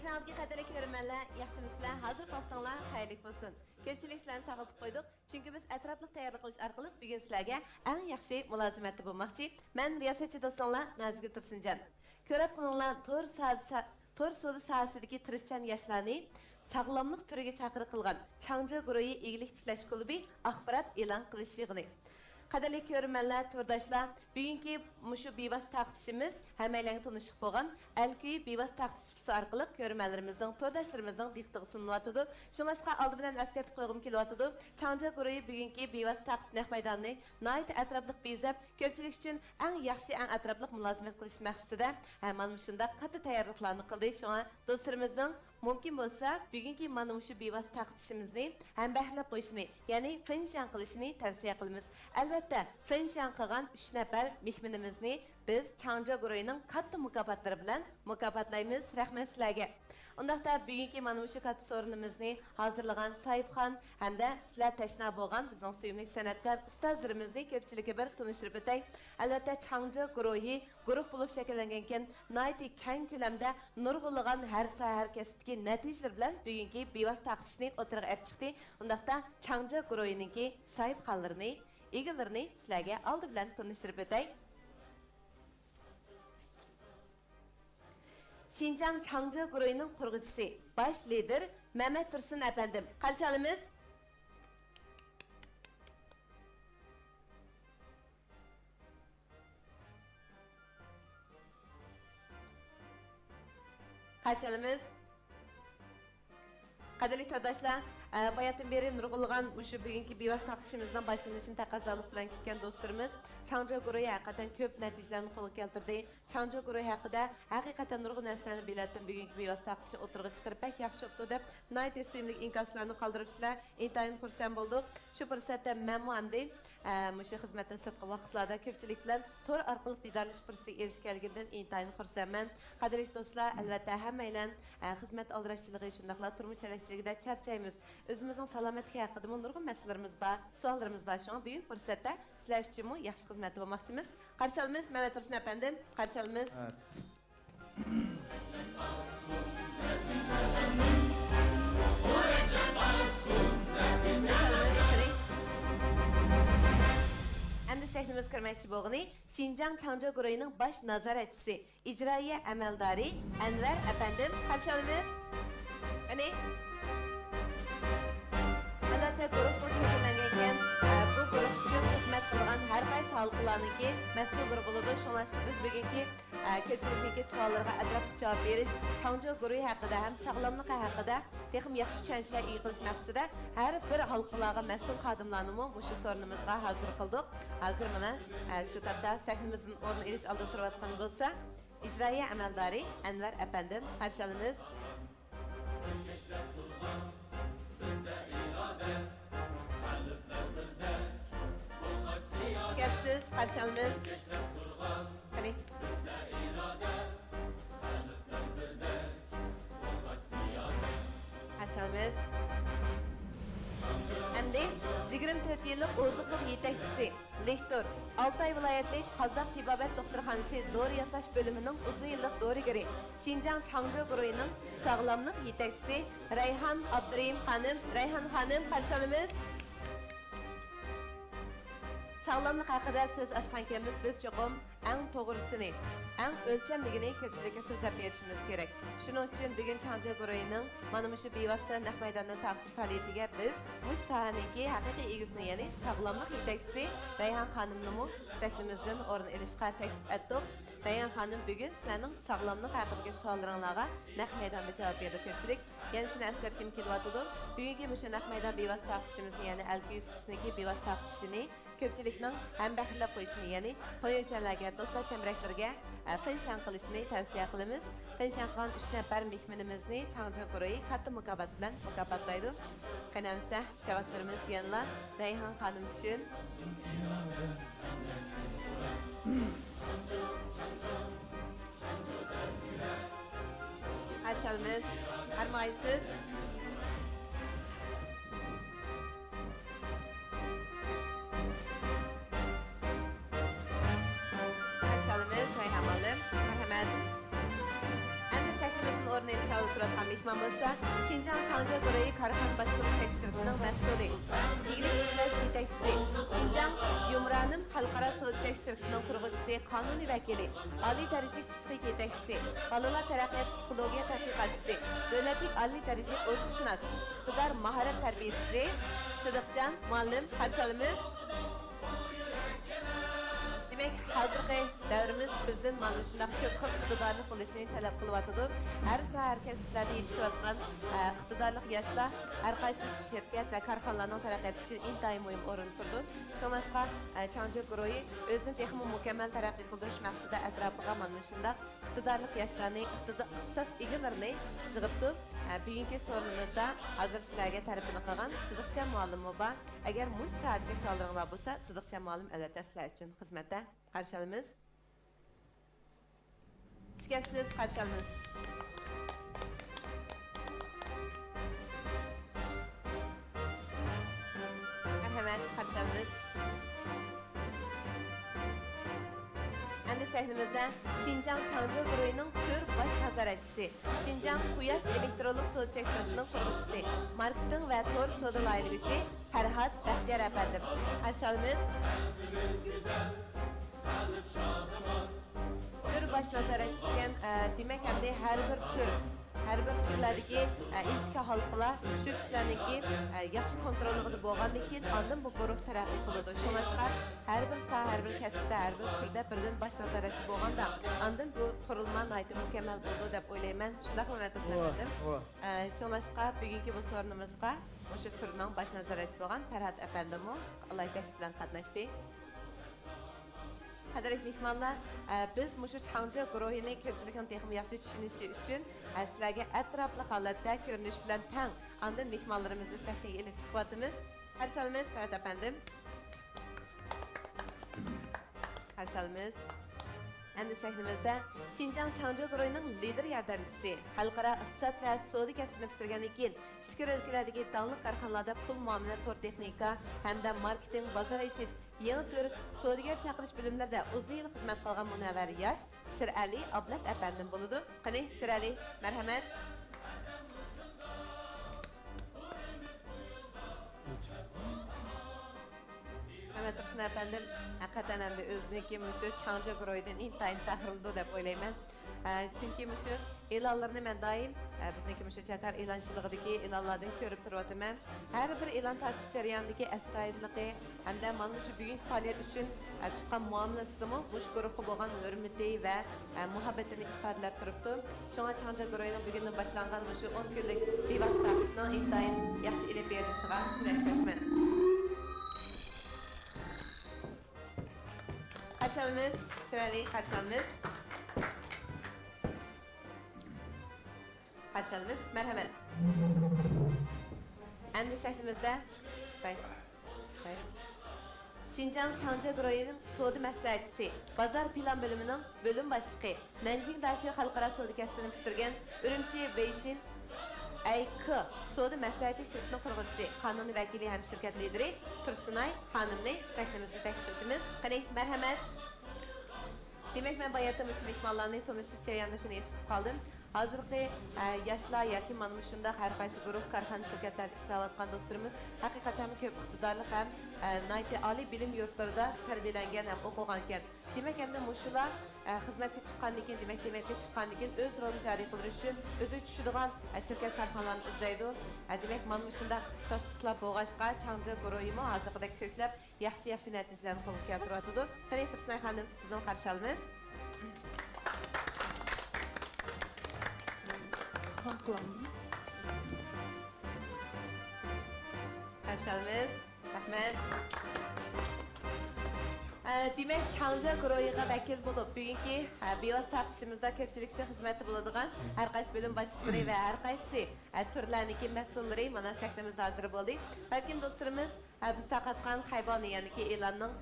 Kanalga qadrli ko'rmanlar, yaxshimisizlar? Hozir vaqtinglar xayrli bo'lsin. Ko'pchilik sizlarni sog'iltib qo'ydik, chunki biz atrofli tayyorlik qilish orqali bugun sizlarga eng yaxshi mulozimatda bo'lmoqchi. Men riyosatchi do'stlar Nazigul Tursunjon. Ko'rayotganlar to'r so'zi sohasidagi tirishchan yoshlarni sog'lomlik turiga chaqiriq qilgan Changju guruhi igilik tiklash klubi axborot e'lon qilish yig'ini. Qadrli ko'rmanlar, to'rdoshlar, bugungi mushu bevosita taqdishimiz hammalarga tanishib bo'lgan Alkuy bevosita taqdishimiz orqali ko'rmanlarimizning, to'rdoshlarimizning diqqatiga sunilyotidi. Shuningdek, oldi bilan eslatib qo'ygim kelyotidi. Changju guruhi bugungi bevosita taqdish naq maydonini nihoyat atrofli bezab, ko'pchilik uchun eng yaxshi, eng atrofli mulozimat qilish maqsadida mana shunday katta tayyorliklarni qildi. Shunga do'stlarimizning mumkin bo'lsa, bugungi mana shu bevosita taqdishimizni ham bahlab qo'yishni, ya'ni finshan qilishni tavsiya qilamiz. Albatta, finshan qilgan 3 nafar mehmonimizni biz Changju guruhining katta mukofotlari bilan mukofotlaymiz. Rahmat sizlarga. Undaqda bugungi mana shu katta so'rinimizni hozirlagan Soyibxon hamda sizlar tashna bo'lgan bizning suyumli san'atkor ustozlarimizni ko'pchilikka bir tanishtirib o'tay. Albatta, Changju guruhi guruh bo'lib shakllangan ekan, nihoyat keng ko'lamda nurg'unlagan har soha har kasbdagi natijalar bilan bugungi bevosita taqdishni o'tirg'a olib chiqdi. Undaqda Changju guruhininki sohibxonlarini, egallarini sizlarga oldi bilan tanishtirib o'tay. Şinjan Changju guruhining qurg'uvchisi, bosh lider Mehmet Tursun efendim. Qarshi olamiz. Qarshi olamiz. Qadrli to'rdoshlar, bayatdan beri nurg'ulg'an o'sha bugungi bevosita taqdishimizdan boshlanishini taqozolik bilan ketgan do'stlarimiz Changju guruhi haqiqatan ko'p natijalarni qo'lga keltirdi. Changju guruhi haqida haqiqatan nurg'un narsalarni bilatdim. Bugungi bevosita taqdishni o'tirg'a chiqarib pek yaxshi o'tdi deb nihoyat suyimli inkoslarni qoldiribsizlar. Intayin xursand bo'ldik. Shu fursatda men hamda mushu xizmatdan sirtqi vaqtlarda ko'pchilik bilan to'r orqali didorlash fursatiga erishganligimdan intayin xursandman. Qadrli do'stlar, albatta hammanglar xizmat aldirashchiligi shundaqla turmush sharoitligida charchaymiz. O'zimizning salomatligi haqida nurg'un masalalarimiz bor, savollarimiz bor. Shunga buyuk fursatda sizlar uchun yaxshi xizmat bo'lmoqchimiz. Qarshi olamiz Mehmet Tursun efendim. Qarshi olamiz. Endi sahnimiz kirmoqchi bo'lgani Xinjiang Changju guruhining bosh nazoratchisi, ijroiya amaldori Anvar efendim. Qarshi olamiz. Qani? Albatta guruh shakllangan, bu guruh uchun xizmat qilgan har qaysi xalqlarningki mas'ullari bo'ladi. Shuningdek, biz bugungi ko'pchilikning savollariga atrofli javob berish, Changju guruhi haqida ham sog'lomlik haqida texnik yaxshi tushunchalar ega qilish maqsadida har bir xalqlarga mas'ul xodimlarni bu so'rinimizga hozir qildik. Hozir mana shu topda sahnimizning o'rni erish oldida turayotgan bo'lsa, ijroiya amaldori Anvar efendim. Qarshi olamiz. Siz qarshi olamiz. Qani? Qarshi olamiz. Endi 24 yillik oziqlik yetakchisi, lektor, Altay viloyatlik Qozoq tibobat doktorxonasi dori yasash bo'limining uzun yillik dorigari, Xinjiang Changju guruhining sog'lomlik yetakchisi Rayhan Abdurahim xonim. Rayhan xonim, qarshi olamiz. Sağlamlık haqida söz açqan kemiz biz çoxum eng to'g'risini, eng o'lchamligini ko'pchilikka so'zlab berishimiz kerak. Shuning uchun bugun Changju guruhining mana shu bevosita naq maydonni taqdish faoliyatiga biz bu sohaning haqiqiy egisini, ya'ni sog'lomlik yetakchisi Rayhan xonimni sahnimizdan o'rin olishga taklif etdik. Rayhan xonim bugun sizlarning sog'lomlik haqidagi savollaringizga naq maydonda javob berdi ko'pchilik. Yana shuni eslatgim kelyapti. Bugungi shu naq maydon bevosita taqdishimizni, ya'ni Alkuy suhbatidagi bevosita taqdishini ko'pchilikning ham bahlab qo'yishni, ya'ni to'yinchalarga, do'stlar chamraklarga finshan qilishni tavsiya qilamiz. Finshan qilgan 3 nafar mehmonimizni Changju guruhi katta mukofot bilan mukofotlaydi. Qanamsa javoblarimiz yana Rayhan xonim uchun. Qarshi olamiz. Armoysiz. Rayhan xonim, marhamat. Endi sahnimizning so'rini inshaalloh turadigan mehmon bo'lsa, Xinjiang Changzhou Guruhi korxona boshqaruv tekshirining mas'uli, ig'lik tiklash yetakchisi, Xinjiang Yumranim xalqaro savdo tekshirining qurg'uvchisi, qonuniy vakili, oliy darajalik psixik yetakchisi, bolalar taraqqiyot psixologiya tadqiqotchisi, davlatlik oliy darajalik o'zshunos, iqtidor mahorat tarbiyachisi, Sidiqjon muallim qarshilamiz. Demek hazırki devrimiz bizden mana shunday ko'p xil iqtidorli bo'lishni talab qilyotidi. Har soha kasblarda yetishayotgan iqtidorli yoshlar har qaysi shirkat va korxonalarning taraqqiyoti uchun intayin muhim o'rin turdi. Shuningdek, Changzhou guruhi o'zini texnik mukammal taraqqiy qildirish maqsadida atrofiga mana shunday iqtidorli yoshlarni ixtisos egalarini yig'ibdi. Bugungi so'rinimizda hozir sizlarga tarifini qilgan Sidiqjon muallimi bor. Agar mush soatga savollaringiz bo'lsa, Sidiqjon muallim albatta sizlar uchun xizmatda qarshilamiz. Ishkasiz qarshilamiz. Marhamat, qarshilamiz. Endi sahnimizda Xinjiang Changzhou guruhining to'rt bosh nazoratchisi, Xinjiang Quyosh elektronlik savdo tekshirining quruvchisi, marketing va to'r savdo loyihachisi Farhod Baxtiyor afandim. Qarshilamiz. To'rt bosh nazoratchisi demak hamda har bir turlardagi inchka halqalar shu kishilarniki yaxshi kontrolligida bo'lgandan keyin ondan bu guruh taraqqiy qiladi. Shuningdek, har bir soha, har bir kasbda, har bir turda birdan bosh nazoratchi bo'lganda ondan bu qurilma nihoyat mukammal bo'ladi deb o'ylayman. Shunday ma'lumotlardim. Shuningdek, bugungi bu so'rinimizga o'sha turning bosh nazoratchisi bo'lgan Farhod afandim alohida bilan qatnashdi. Qadrli mehmonlar, biz mushu Changzhou guruhini ko'pchilikning texnik yaxshi tushunishi uchun sizlarga atrofli holatda ko'rinish bilan tang ondan mehmonlarimizni sahnaga olib chiqyapmiz. Qarshilamiz Farhod afandim. Qarshilamiz. Endi sahnimizda Xinjiang Changzhou guruhining lider yordamchisi, xalqaro iqtisod va savdo kasbini bitirgandan keyin ichki o'lkalardagi davlat korxonalarda pul muomala, to'r texnika hamda marketing, bozor ichish, yangi tür savdogar chaqirish bilimlarida uzun yil xizmat qilgan munavvar yosh Shirali Ablat afandim bo'ladi. Qani Shirali, marhamat. Rahmatli afandim, haqiqatan ham o'ziniki mushu Changzhou guruhidan intayin faxrlanadi deb o'ylayman. Chunki mushu e'lonlarni men doim bizniki mushu chaqar e'lonchiligidagi e'lonlardan ko'rib turibman. Har bir e'lon taqish jarayonidagi astoydilligi hamda mana shu bugungi faoliyat uchun tutgan muomalasimi mushu guruhga bo'lgan hurmati va muhabbatini ifodalab turibdi. Shunga Changzhou guruhining bugundan boshlangan mushu 10 kunlik bevosita taqishning intayin yaxshi ilib berishiga tilakdoshman. Qarshilamiz, Shirali, qarshilamiz. Qarshilamiz, marhamat. Endi sahnimizda Xinjiang Changzhou guruhining savdo maslahatchisi, bozor plan bo'limining bo'lim boshlig'i, Nanjing Dashu xalqaro savdo kasbini bitirgan Urumchi Beyshin AYK savdo maslahatchi shirkatining qurg'uvchisi, qonuniy vakili ham shirkat lideri Tursunay xonimni sahnimizga taklif etamiz. Qani, marhamat. Demek men bayatda mush mehmonlarni tanishish jarayonida shuni esib qoldim. Hozirgi yoshlar yoki mana shunda har qaysi guruh korxona shirkatlarida ishlayotgan do'stlarimiz haqiqatan ko'p iqtidorli ham oliy bilim yurtlarida tarbiyalangan ham o'qigan ekan. Demak endi mushular xizmatga chiqqandan keyin, demak jamiyatga chiqqandan keyin o'z rolini joriy qilish uchun o'zi tushadigan shirkat korxonalarni izlaydi. Demak mana shunda ixtisosliklar bo'lg'achqa Changzhou guruhi hozirgidek ko'plab yaxshi natijalarni qo'lga keltiryapti. Qani Tursunay xonim, sizni qarshi olamiz. Qarshilamiz. Rahmat. Demek Changzhou guruhiga vakil bo'lib, bugungi bevosita taqdishimizda ko'pchilik uchun xizmatda bo'ladigan har qaysi bo'lim boshliqlari va har qaysi turlarniki mas'ullari mana sahnamizda hozir bo'ldi. Balkim do'stlarimiz biz tarqatgan hayboni, ya'ni e'lonning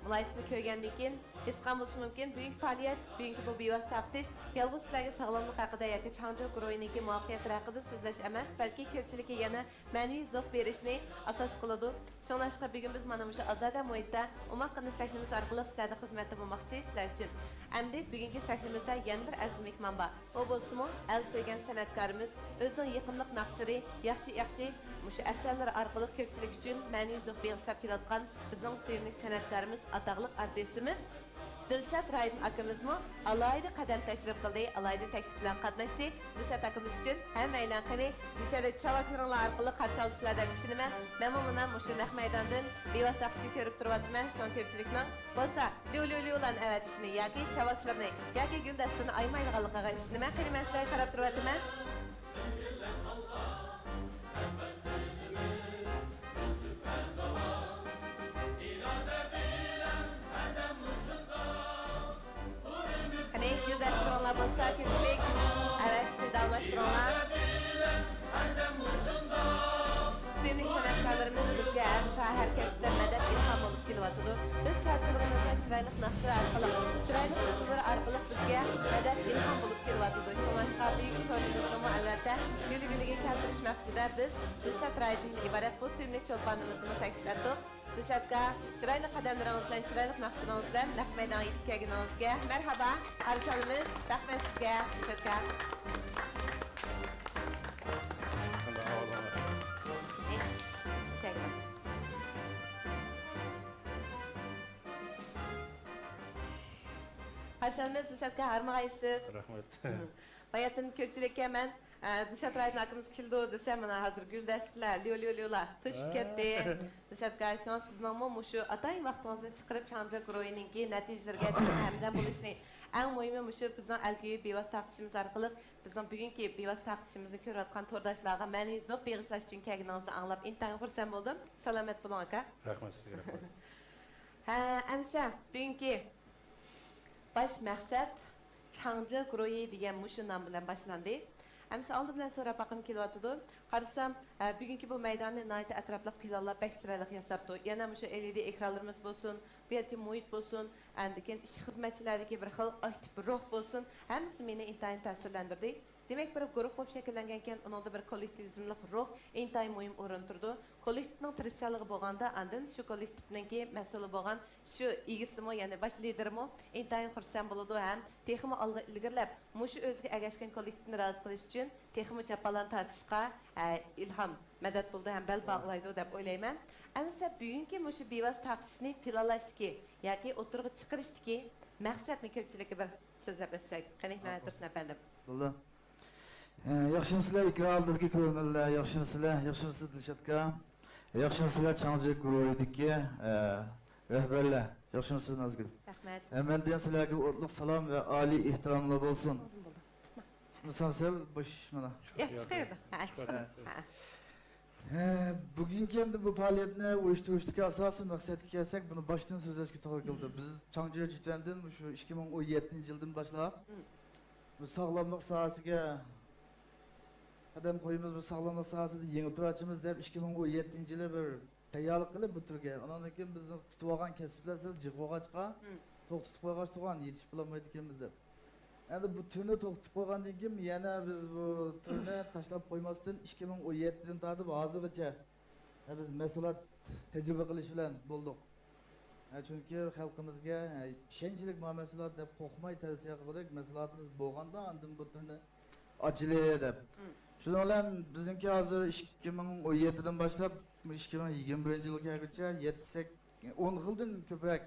muloyisini ko'rgandan keyin his qilgan bo'lishi mumkin bugungi faoliyat bugungi bu bevosita taqtish yolg'iz sizlarga sog'lomlik haqida yoki changjo guruhiniki muvaffaqiyati haqida so'zlash emas balki ko'pchilikka yana ma'naviy zo'q berishni asos qiladi shunlashqa bugun biz mana shu ozoda muhitda umoqqina sahnamiz orqali sizlarda xizmatda bo'lmoqchi sizlar uchun endi bugungi sahnamizda yana bir aziz mehmon bor u bo'lsimi el so'ygan san'atkorimiz o'zining yiqimliq naqshlari yaxshi shu asarlar orqali ko'pchilik uchun ma'naviy zo'q bag'ishlab kelayotgan bizning sevimli san'atkorimiz atog'li artistimiz Dilshod Raydin akamizmi alohida qadam tashrif qildi, alohida taklif bilan qatnashdi. Dilshod akamiz uchun hamma aylanqini dishada chavaklaringlar orqali qarshi olsizlar deb ishonaman. Men buni shu naq maydondan bevosita ko'rib turyapman. Shon ko'pchilikning bo'lsa lulululan avatishni yoki chavaklarni yoki guldastani aymaydiganligiga ishonaman. Qani men sizlarga qarab turyapman. Güldastırınlar bolsa köpçülük, evet şimdi davlaştırınlar. Sevimli sanatkarlarımız bizge her keside medet ilham olup kelyapti. Biz çarçılığımızda çıraylık naqshlar arqali, çıraylık usullar arqali bizge medet ilham olup kelyapti. Şunlaşqa büyük sorunumuzmu albatta gülü-gülüge keltirish maqsadida biz Dilshod Raydindan iborat bu sevimli cho'lponimizni taklif etdik. Dilshodga chiroyli qadamlaringizdan, chiroyli naqshlaringizdan naq maydonga yetib kelganingizga marhaba, qarshi olamiz. Rahmat sizga, Dilshodga. Qarshi olamiz, Dilshodga harmag'aysiz. Rahmat. Bayatın ko'pchilikka men Dilshod Raydin akamiz keldi desam mana hozir guldastlar, lululular to'shib ketdi. Dilshodga shon sizningmi shu atay vaqtingizni chiqarib Changja guruhininki natijalarga hamdam bo'lishni eng muhimi shu bizning alkiy bevosita taqtishimiz orqali bizning bugungi bevosita taqtishimizni ko'rayotgan to'rdoshlarga ma'naviy zo'q bag'ishlash uchun kelganingizni anglab intayin xursand bo'ldim. Salomat bo'ling aka. Rahmat sizga. Rahmat. Ha, amsa bugungi baş maqsad Changja guruhi degan shu nom bilan boshlandi. Amsa oldi bilan so'rab baqim kelyapti. Qarasam, bugungi bu maydonni nihoyat atrofli planlar bek chiroyli yasabdi. Yana shu LED ekranlarimiz bo'lsin, bu yerga muhit bo'lsin, andikin ish xizmatchilaridagi bir xil aktiv ruh bo'lsin, hammasi meni intayin ta'sirlantirdi. Demak, bir guruh bo'lib shakllangan ekan, uningda bir kollektivizmlik ruh intayin muhim o'rin turdi. Kollektivning tirishchanligi bo'lganda, andin shu kollektivningki mas'uli bo'lgan shu egisimi, ya'ni bosh liderimi intayin xursand bo'ladi ham texmi olg'a ilgirlab, mushu o'ziga agashgan kollektivni rozi qilish uchun texmi chapalan tortishga ilhom madad bo'ldi ham bel bog'laydi deb o'ylayman. Amsa bugungi mushu bevosita taqtishni planlashdiki yoki o'tirg'i chiqarishdiki maqsadni ko'pchilikka bir so'zlab o'tsak. Qani, men Tursun afandim. Bo'ldi. Yaxshimisilar ikramdagi ko'rganlar, yaxshimisilar Dilshodga, yaxshimisilar Changja guruhidagi rahbarlar, yaxshimisiz Nazgul. Rahmat. Mendan sizlarga o'tliq salom va oliy ehtiromlar bo'lsin. Musamsal bosh mana. Chiqaydi. Bugungi endi bu faoliyatni uyushtirishdagi asosiy maqsadga kelsak, buni boshdan so'zlashga to'g'ri keldi. Biz Changja Jitvandan shu 2017-yildan boshlab bu sog'lomlik sohasiga qadam qo'yimiz, bu sog'lomlik sohasida yangi turachimiz deb 2017-yili bir tayyorlik qilib bitirgan. Undan keyin bizni tutib olgan kasblar jig'og'achqa to'xtatib qo'ygan turgan yetishib bo'lmaydi ekanmiz deb. Endi bu turni to'xtatib qo'ygandan keyin yana biz bu turni tashlab qo'ymasdan 2017-dan tortib hozirgacha biz mas'uliyat tajriba qilish bilan bo'ldik. Chunki xalqimizga ishonchlik mas'uliyat deb qo'rqmay tavsiya qildik. Mas'uliyatimiz bo'lganda andin bu turni ochilay deb. Shuning bilan bizningki hozir 2017dan boshlab 2021-yilgacha 10 yildan ko'proq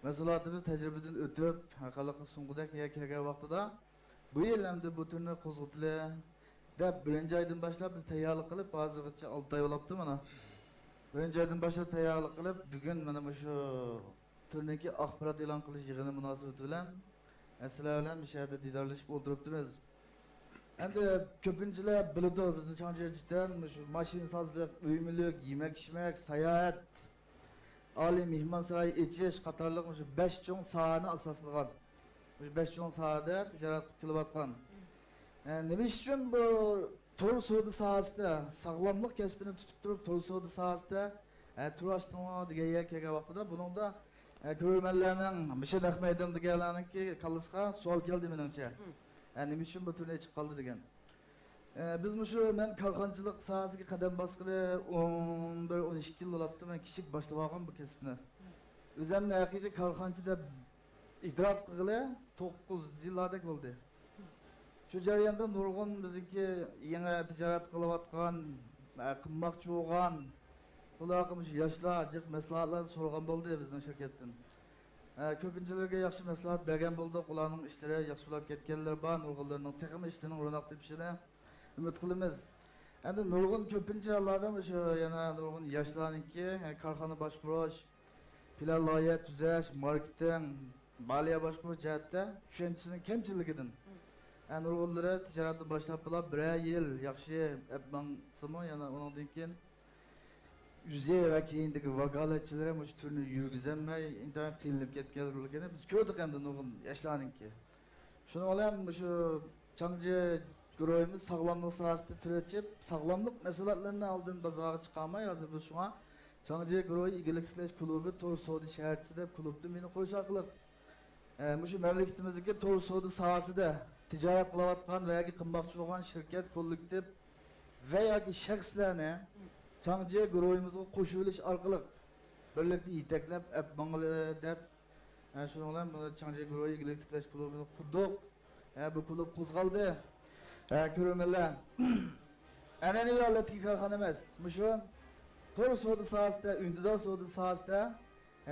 mas'uliyatimiz tajribadan o'tib, haqaliq sungudak kelgan vaqtida bu yil hamda bu turni qo'zg'atilib deb 1-oydan boshlab biz tayyorlik qilib, hozirgacha 6 oy bo'libdi mana. 1-oydan boshlab tayyorlik qilib, bugun mana shu turniki axborot e'lon qilish yig'ini munosabati bilan sizlar bilan bu yerda didorlashib o'tiribmiz. Endi ko'pinchalar biladi bizni Changjadan shu mashinasozlik, uyumlik, yemak-ichmak, sayohat, oliy mehmonsaroy echish qatorliq shu 5 cho'ng sohani asos qilgan. Shu 5 cho'ng sohada tijorat qilib kelayotgan. Nima uchun bu tur savdo sohasida sog'lomlik kasbini tutib turib tur savdo sohasida turashtirmoq degan yer kelgan vaqtida buningda Ko'rmanlarning Mishan Ahmedov deganlarniki kallasga savol keldi meningcha. Nima uchun bu turnir chiqib qoldi degan. Biz men korxonchilik sohasiga qadam bosg'ili 11-12 yil bo'libdi. Men kichik boshlab olgan bu kasbni. O'zimni haqiqiy korxonchi deb idrok qilg'ili 9 yillardek bo'ldi. Shu jarayonda nurg'un bizniki yangi tijorat qilayotgan, qilmoqchi bo'lgan ularga yoshlar jiq maslahatlar so'ragan bo'ldi bizning shirkatdan. Ko'pinchalarga yaxshi maslahat bergan bo'ldik. Ularning ishlari yaxshi bo'lib ketganlar bor, nurg'unlarning texnik ishlarining ro'noq tepishini umid qilamiz. Endi nurg'un ko'pinchalardan shu yana nurg'un yoshlarniki korxona boshqarish, plan loyiha tuzash, marketing, moliya boshqarish jihatda tushunchasining kamchiligidan nurg'unlari tijoratni boshlab bo'lib 1 yil yaxshi yapmansimi yana undan keyin yüzey ve keyindeki vakaletçilere bu türünü yürgüzemey, intihar qilinib ketganligini biz ko'rdik hamda nurg'un yoshlarniki. Shuni olan şu Changji guruhimiz sog'lomlik sohasida turib, sog'lomlik masalalarni oldin bozorga chiqarmay, hozir biz shunga Changji guruhi igilik tiklash klubi To'g'ri savdo shaharchisi deb klubni meni qurish orqali shu mamlakatimizdagi to'g'ri savdo sohasida tijorat qilayotgan va yoki qilmoqchi bo'lgan shirkat, kollektiv va yoki shaxslarni Changji guruhimizga qo'shilish orqali birlikda yetaklab Mangli deb shuni bilan Changji guruhi igilik tiklash klubini qurdik. Bu klub qo'zg'aldi. Ko'rmanlar. An'anaviy holatdagi korxona emas. Shu to'g'ri savdo sohasida, undidor savdo sohasida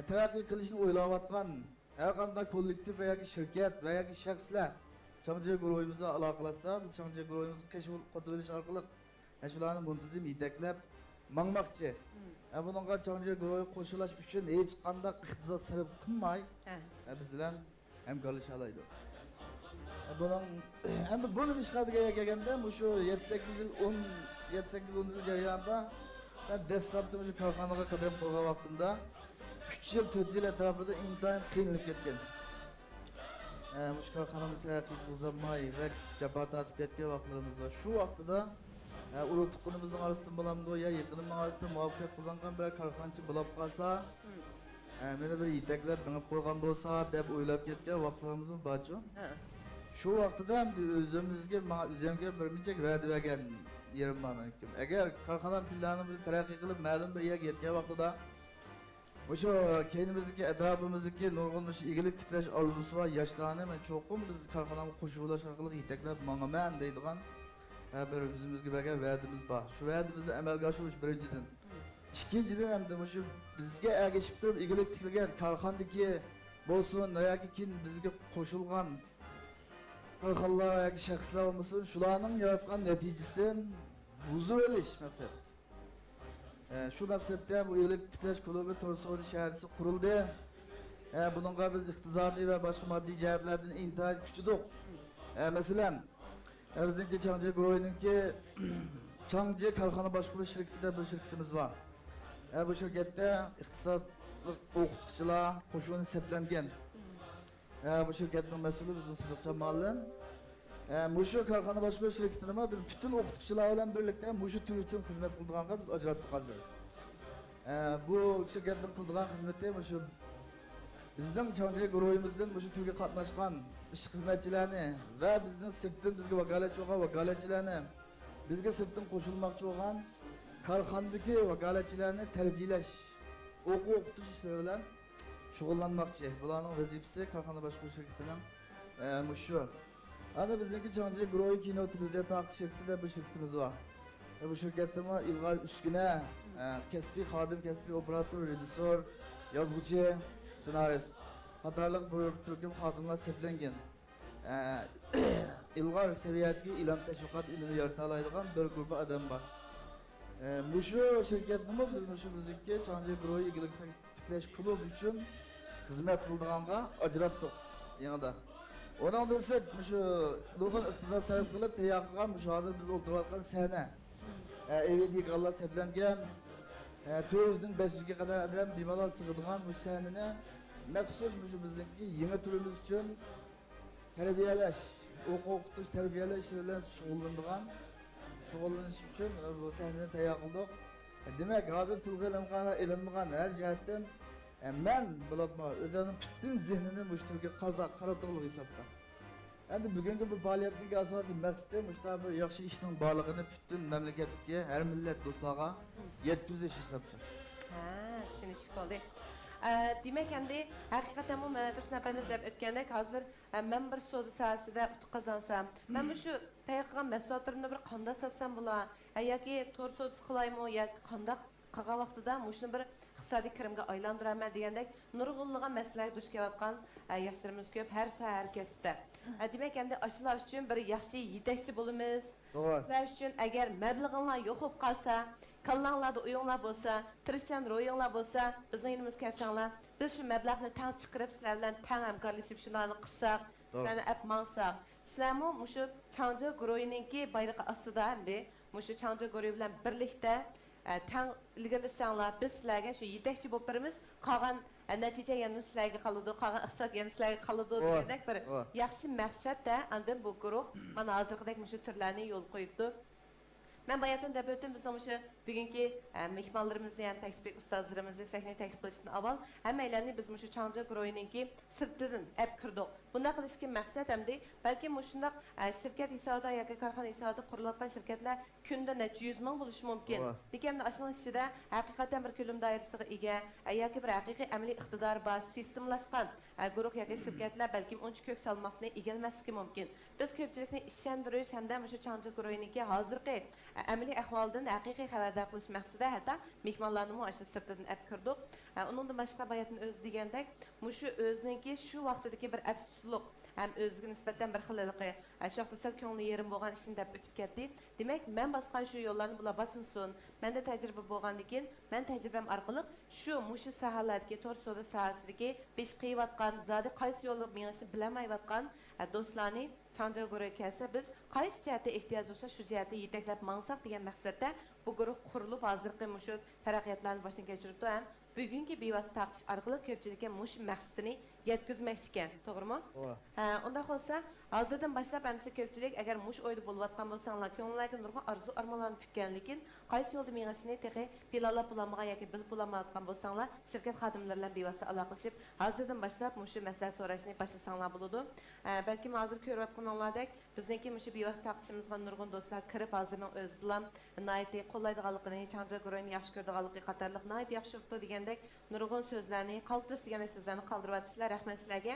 taraqqiy qilishni o'ylayotgan har qanday kollektiv va yoki shirkat va yoki shaxslar Changji guruhimizga aloqalashsa, biz Changji guruhimizni kashf qilish orqali shularni muntazam yetaklab mangmoqchi. Bunga Changji guruhi qo'shilash uchun hech qanday iqtisod sarf qilmay, biz bilan hamkorlasha oladi. Endi buni ishqadiga kelganda, shu 7-8 yil 7-8 yil jarayonida ben dastlabda shu korxonaga qadam qo'ygan vaqtimda 3 yil 4 yil atrofida intayin qiynalib ketgan. Shu korxonani taraqqiy qilolmay va jabr tortib ketgan vaqtlarimiz bor. Shu vaqtida urug' tuqqunimizning orasidan bo'lamdi yo yaqinimning orasidan muvaffaqiyat qozongan bir korxonchi bo'lib qolsa, meni bir yetaklab minib qo'ygan bo'lsa deb o'ylab ketgan vaqtlarimiz bor-ku. Shu vaqtida ham o'zimga bir necha va'da bergan yerim bor meniki. Agar korxona planini taraqqiy qilib ma'lum bir yerga yetgan vaqtida o'sha keynimizdagi atrofimizdagi nurg'un igilik tiklash orzusi va yoshlarni men cho'qim biz korxonaga qo'shilish orqali yetaklab mangaman deydigan bir o'zimizga bergan va'damiz bor. Shu va'damizni amalga oshirish birinchidan. Ikkinchidan ham shu bizga ergashib turib igilik tiklagan korxonadagi bo'lsin yoki keyin bizga qo'shilgan korxonalar yoki shaxslar bo'lsin, shularning yaratgan natijasidan huzur olish maqsad. Shu maqsadda bu igilik tiklash klubi To'g'ri savdo shaharchisi qurildi. Buningga biz iqtisodiy va boshqa moddiy jihatlardan intayin kuchlidik. Masalan, bizniki Changji guruhiniki Changji korxona boshqaruv shirkatida bir shirkatimiz bor. Bu shirkatda iqtisodlik o'qituvchilar qo'shini hisoblangan. Bu shirkatning mas'uli bizning Sidiqjon muallim. Shu korxona boshqaruv shirkatini biz butun o'qituvchilar bilan birlikda shu tur uchun xizmat qilganga biz ajratdik hozir. Bu shirkatning qilgan xizmati shu bizning Changji guruhimizdan shu turga qatnashgan ish xizmatchilarni va bizning sirtdan bizga vakolatchi bo'lgan vakolatchilarni, bizga sirtdan qo'shilmoqchi bo'lgan korxonadagi vakolatchilarni tarbiyalash, o'qitish ishlari bilan shug'ullanmoqchi. Bularning vazifasi korxona boshqaruv shirkatining shu. Ana bizniki Changji guruhi kino televiziya taqdi shirkatida bir shirkatimiz bor. Bu shirkatda ilg'or uskuna, kasbiy xodim, kasbiy operator, rejissor, yozuvchi, ssenarist qatorliq bir turkum xodimlar hisoblangan. Ilg'or saviyadagi ilm tashviqot ilmi yorita oladigan bir guruh odam bor. Shu shirkatni biz bizniki Changji guruhi igilik tiklash klubi uchun xizmat qildiganga ajratdik yanada. Ondan da shu nurg'un iqtisod sarf qilib tayyor qilgan hozir biz o'tirayotgan sahna. Evdagi egallar hisoblangan 400 dan 500 ga qadar odam bemalol sig'adigan bu sahnani maxsus bizniki yangi turimiz uchun tarbiyalash, o'qitish, tarbiyalash bilan shug'ullanish uchun bu sahnani tayyor qildik. Demak, hozir tilga ilingan va ilinmagan har jihatdan Men bulatma o'zining butun zehnini mushtuga qaratdiqlik hisobda. Endi bugungi bu faoliyatning asosiy maqsadi mushta bir yaxshi ishning borlig'ini butun mamlakatga, har millat do'stlarga yetkazish hisobda. Ha, tushunishib qoldi. Demak endi haqiqatan bu Tursun apandi deb o'tgandek hozir men bir savdo sohasida utuq qazansam, men shu tayyor qilgan mahsulotlarimni bir qanday sotsam bo'lar yoki to'r savdosi qilaymi yoki qanday qilgan vaqtida shuni bir iqtisodiy kirimga aylantiraman degandek nurg'unlagan masalaga duch kelayotgan yoshlarimiz ko'p har har kasbda. Demak endi shular uchun bir yaxshi yetakchi bo'lamiz. Sizlar uchun agar mablag'inglar yo'q bo'lib qolsa, kallanglarda uyinglar bo'lsa, tirishchan ro'yinglar bo'lsa, bizning yanimizga kelsanglar, biz shu mablag'ni tang chiqarib sizlar bilan tang hamkorlashib shularni qilsak, sizlarni apmansak, sizlarmi shu Changjo guruhininki bayrog'i ostida hamda shu Changjo guruhi bilan birlikda tang ilgarilasanglar, biz sizlarga shu yetakchi bo'lib birimiz, qolgan natija yana sizlarga qoladi, qolgan iqtisod yana sizlarga qoladi degandek bir yaxshi maqsadda endi bu guruh mana hozirgidek shu turlarni yo'l qo'yibdi. Men bayatdan deb o'tdim bizning shu bugungi mehmonlarimizni ham taklif ustozlarimizni sahnaga taklif qilishdan avval hammalarni biz shu Changjo guruhininki sirtidan olib kirdik. Bunday qilishga maqsad hamda balki shunday shirkat hisobida yoki korxona hisobida qurilayotgan shirkatlar kunda necha 100 ming bo'lishi mumkin. Lekin ashning ichida haqiqatan bir ko'lam doirasiga ega yoki bir haqiqiy amaliy iqtidor bor, sistemlashgan guruh yoki shirkatlar balki uncha ko'p salmoqni egalmasligi mumkin. Biz ko'pchilikni ishontirish hamda shu Changjo guruhininki hozirgi amaliy ahvoldan haqiqiy xabardor qilish maqsadida hatto mehmonlarni shu sirtidan olib kirdik. Uningdan boshqa bayatni o'z degandek, shu o'ziniki shu vaqtdagi bir afsuslik ham o'ziga nisbatan bir xilliqi shu vaqtda sal ko'ngli yerim bo'lgan ishini deb o'tib ketdi. Demak, men bosgan shu yo'llarni bular bosmasin. Menda tajriba bo'lgandan keyin, men tajribam orqali shu sohalardagi to'r savdo sohasidagi besh qiyvatgan, zodi qaysi yo'lni mengishni bilmayotgan do'stlarni Changjo guruhiga kelsa, biz qaysi jihatda ehtiyoj bo'lsa shu jihatda yetaklab mangsak degan maqsadda bu guruh qurilib hozirgi shu taraqqiyotlarni boshdan kechiribdi ham bugungi bevosita tarqish orqali ko'pchilikka shu maqsadini yetkazmoqchi ekan, to'g'rimi? Unda bo'lsa, hozirdan boshlab hamsa ko'pchilik agar o'yda bo'layotgan bo'lsanglar, ko'ngillarga nurg'un arzu armonlarni tutgan, lekin qaysi yo'lda mengishni texi planlab bo'lmagan yoki bilib bo'lmayotgan bo'lsanglar, shirkat xodimlari bilan bevosita aloqalashib, hozirdan boshlab shu maslahat so'rashni boshlasanlar bo'ladi. Balki hozir ko'rayotganlardek bizniki shu bevosita tarqishimizga nurg'un do'stlar kirib hozirning o'zida nihoyatda qo'llaydiganligini, Changjo guruhini yaxshi ko'radiganligi qatorliq nihoyat yaxshi degandek nurg'un so'zlarni, qaltis degan so'zlarni qoldiryapsizlar. Rahmat sizlarga.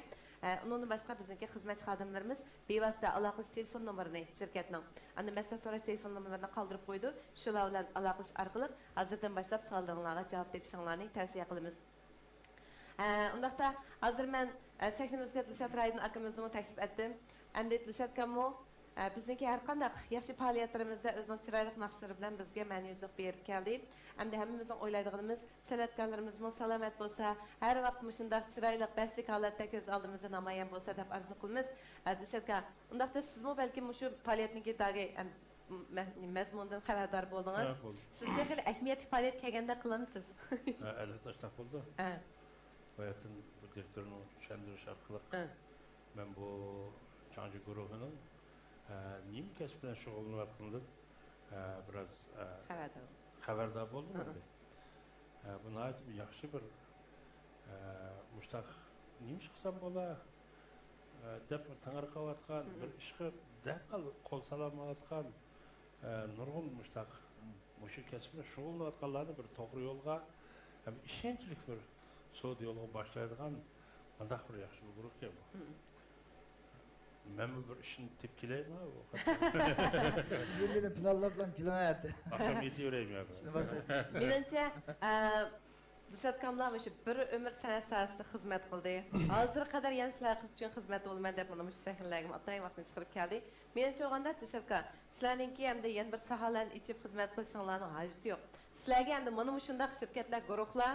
Undan boshqa bizniki xizmatchi xodimlarimiz bevosita aloqalash telefon nomerini shirkatning, endi maslahat so'rash telefon nomerlarini qoldirib qo'ydi. Shular bilan aloqalash orqali hozirdan boshlab savollaringizga javob topishinglarni tavsiya qilamiz. Undaqda hozir men sahnamizga Dilshod Raydin akamizni taklif etdim. Endi Dilshod akam bizniki har qanday yaxshi faoliyatlarimizda o'zining chiroyli naqshlari bilan bizga ma'niylik berib keldi. Hamda hammamizning o'ylaydiganimiz san'atkorlarimiz salomat bo'lsa, har vaqt shunday chiroyli baslik holatda ko'z oldimizda namoyon bo'lsa deb arzu qilamiz. Dilshod aka, undaqda sizmi balki shu faoliyatniki dagi mazmundan xabardor bo'ldingiz. Sizcha xil ahamiyatli faoliyat kelganda qilamsiz? Albatta shunaqa bo'ldi. Hayatın bu direktörünü tushundirish orqali men bu Changjo guruhining nima kasb bilan shug'ullanayotganidan biroz xabardor bo'ldim. Bu nihoyat yaxshi bir mustaq nima ish qilsam bo'lar deb tang'arqayotgan bir ishga darhol qo'l solamayotgan nurg'un mustaq shu kasb bilan shug'ullanayotganlarni bir to'g'ri yo'lga ishonchli bir so'd yo'lga boshlaydigan qanday bir yaxshi bir guruh bu. Men bir ishni tepkilaymi bu? Yeni planlab bilan kilometr. Akşam yetivereyim ya. Menimcha Dilshod akamlar shu bir umr san'at sohasida xizmat qildi. Hozir qadar yana sizlar uchun xizmat bo'lman deb mana shu sahnalarga atay vaqtni chiqarib keldi. Menimcha o'g'anda Dilshod aka, sizlarningki hamda yana bir sohalarni ichib xizmat qilishinglarning hojati yo'q. Sizlarga endi mana shunday shirkatlar, guruhlar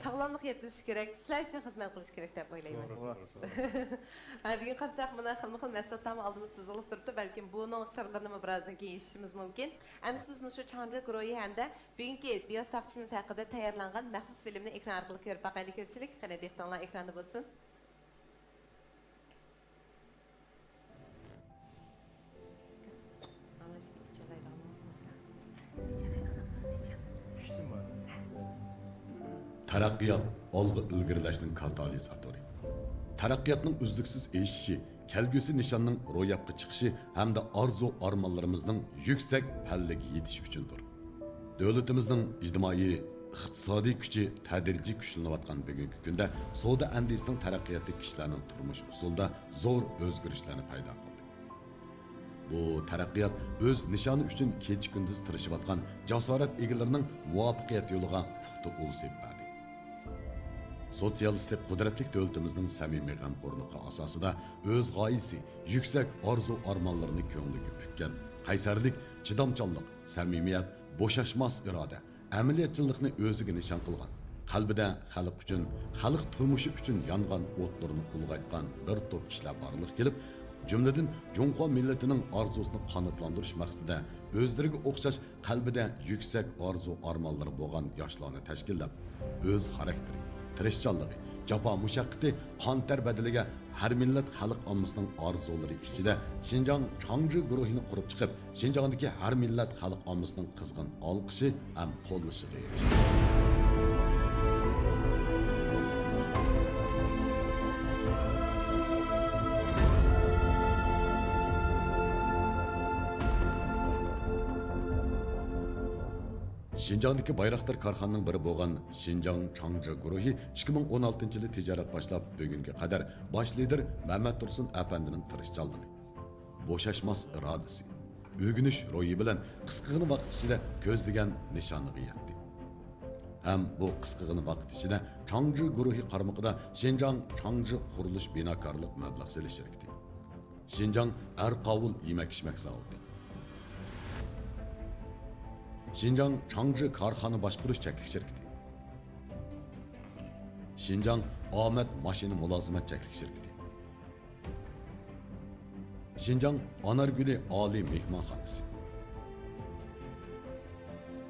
sog'lomlik yetkazish kerak, sizlar uchun xizmat qilish kerak deb o'ylayman. Bugun qarasak mana xilma-xil masalalarni oldimizda tizilib turibdi, balkim buning sirlarini birozdan keyin eshitishimiz mumkin. Endi siz shu Changjo guruhi hamda bugungi biyos taqchimiz haqida tayyorlangan maxsus filmni ekran orqali ko'rib boqaylik ko'pchilik. Qani dehqonlar ekranda bo'lsin. Taraqqiyot olg'a ilgarilashning katalizatori. Taraqqiyotning uzluksiz eshishi, kelgusi nishonning ro'yobga chiqishi hamda orzu armonlarimizning yuksak pallaga yetishi uchundir. Davlatimizning ijtimoiy iqtisodiy kuchi tadrijiy kuchlanayotgan bugungi kunda savdo andisining taraqqiyoti kishilarning turmush usulida zo'r o'zgarishlarni paydo qildi. Bu taraqqiyot o'z nishoni uchun kecha kunduz tirishayotgan jasorat egalarining muvaffaqiyat yo'liga puxta ul sepadi. Sotsialistik qudratli davlatimizning samimiy g'amxo'rligi asosida o'z g'oyasi, yuksak orzu armonlarini ko'ngliga pukkan, qaysarlik, chidamchanlik, samimiyat, bo'shashmas iroda, amaliyatchilikni o'ziga nishon qilgan, qalbida xalq uchun, xalq turmushi uchun yongan o'tlarni ulg'aytgan bir to'p kishilar borliq kelib, jumladan Junxo millatining orzusini qanotlantirish maqsadida o'zlariga o'xshash qalbida yuksak orzu armonlari bo'lgan yoshlarni tashkillab, o'z xarakteri, tirishchanligi, jafo mushaqqati, qon ter badaliga har millat xalq ommasining orzulari ichida Xinjiang Changzhi guruhini qurib chiqib, Xinjiangdagi har millat xalq ommasining qizg'in olqishi ham qo'llashiga erishdi. Xinjiangdagi Bayraktar korxonaning biri bo'lgan Xinjiang Changzhi guruhi 2016-yili tijorat boshlab bugunga qadar bosh lider Mehmet Tursun afandining tirishchanligi, bo'shashmas irodasi, o'g'inish ro'yi bilan qisqagina vaqt ichida ko'zlagan nishoniga yetdi. Ham bu qisqagina vaqt ichida Changzhi guruhi qaramog'ida Xinjiang Changzhi qurilish binokorlik mablag' selish shirkati, Xinjiang Arqovul yemak-ichmak zavodi, Xinjiang Changzhi korxona boshqarish cheklik shirkati, Xinjiang Omad mashina mulozimat cheklik shirkati, Xinjiang Anarguli oliy mehmonxonasi,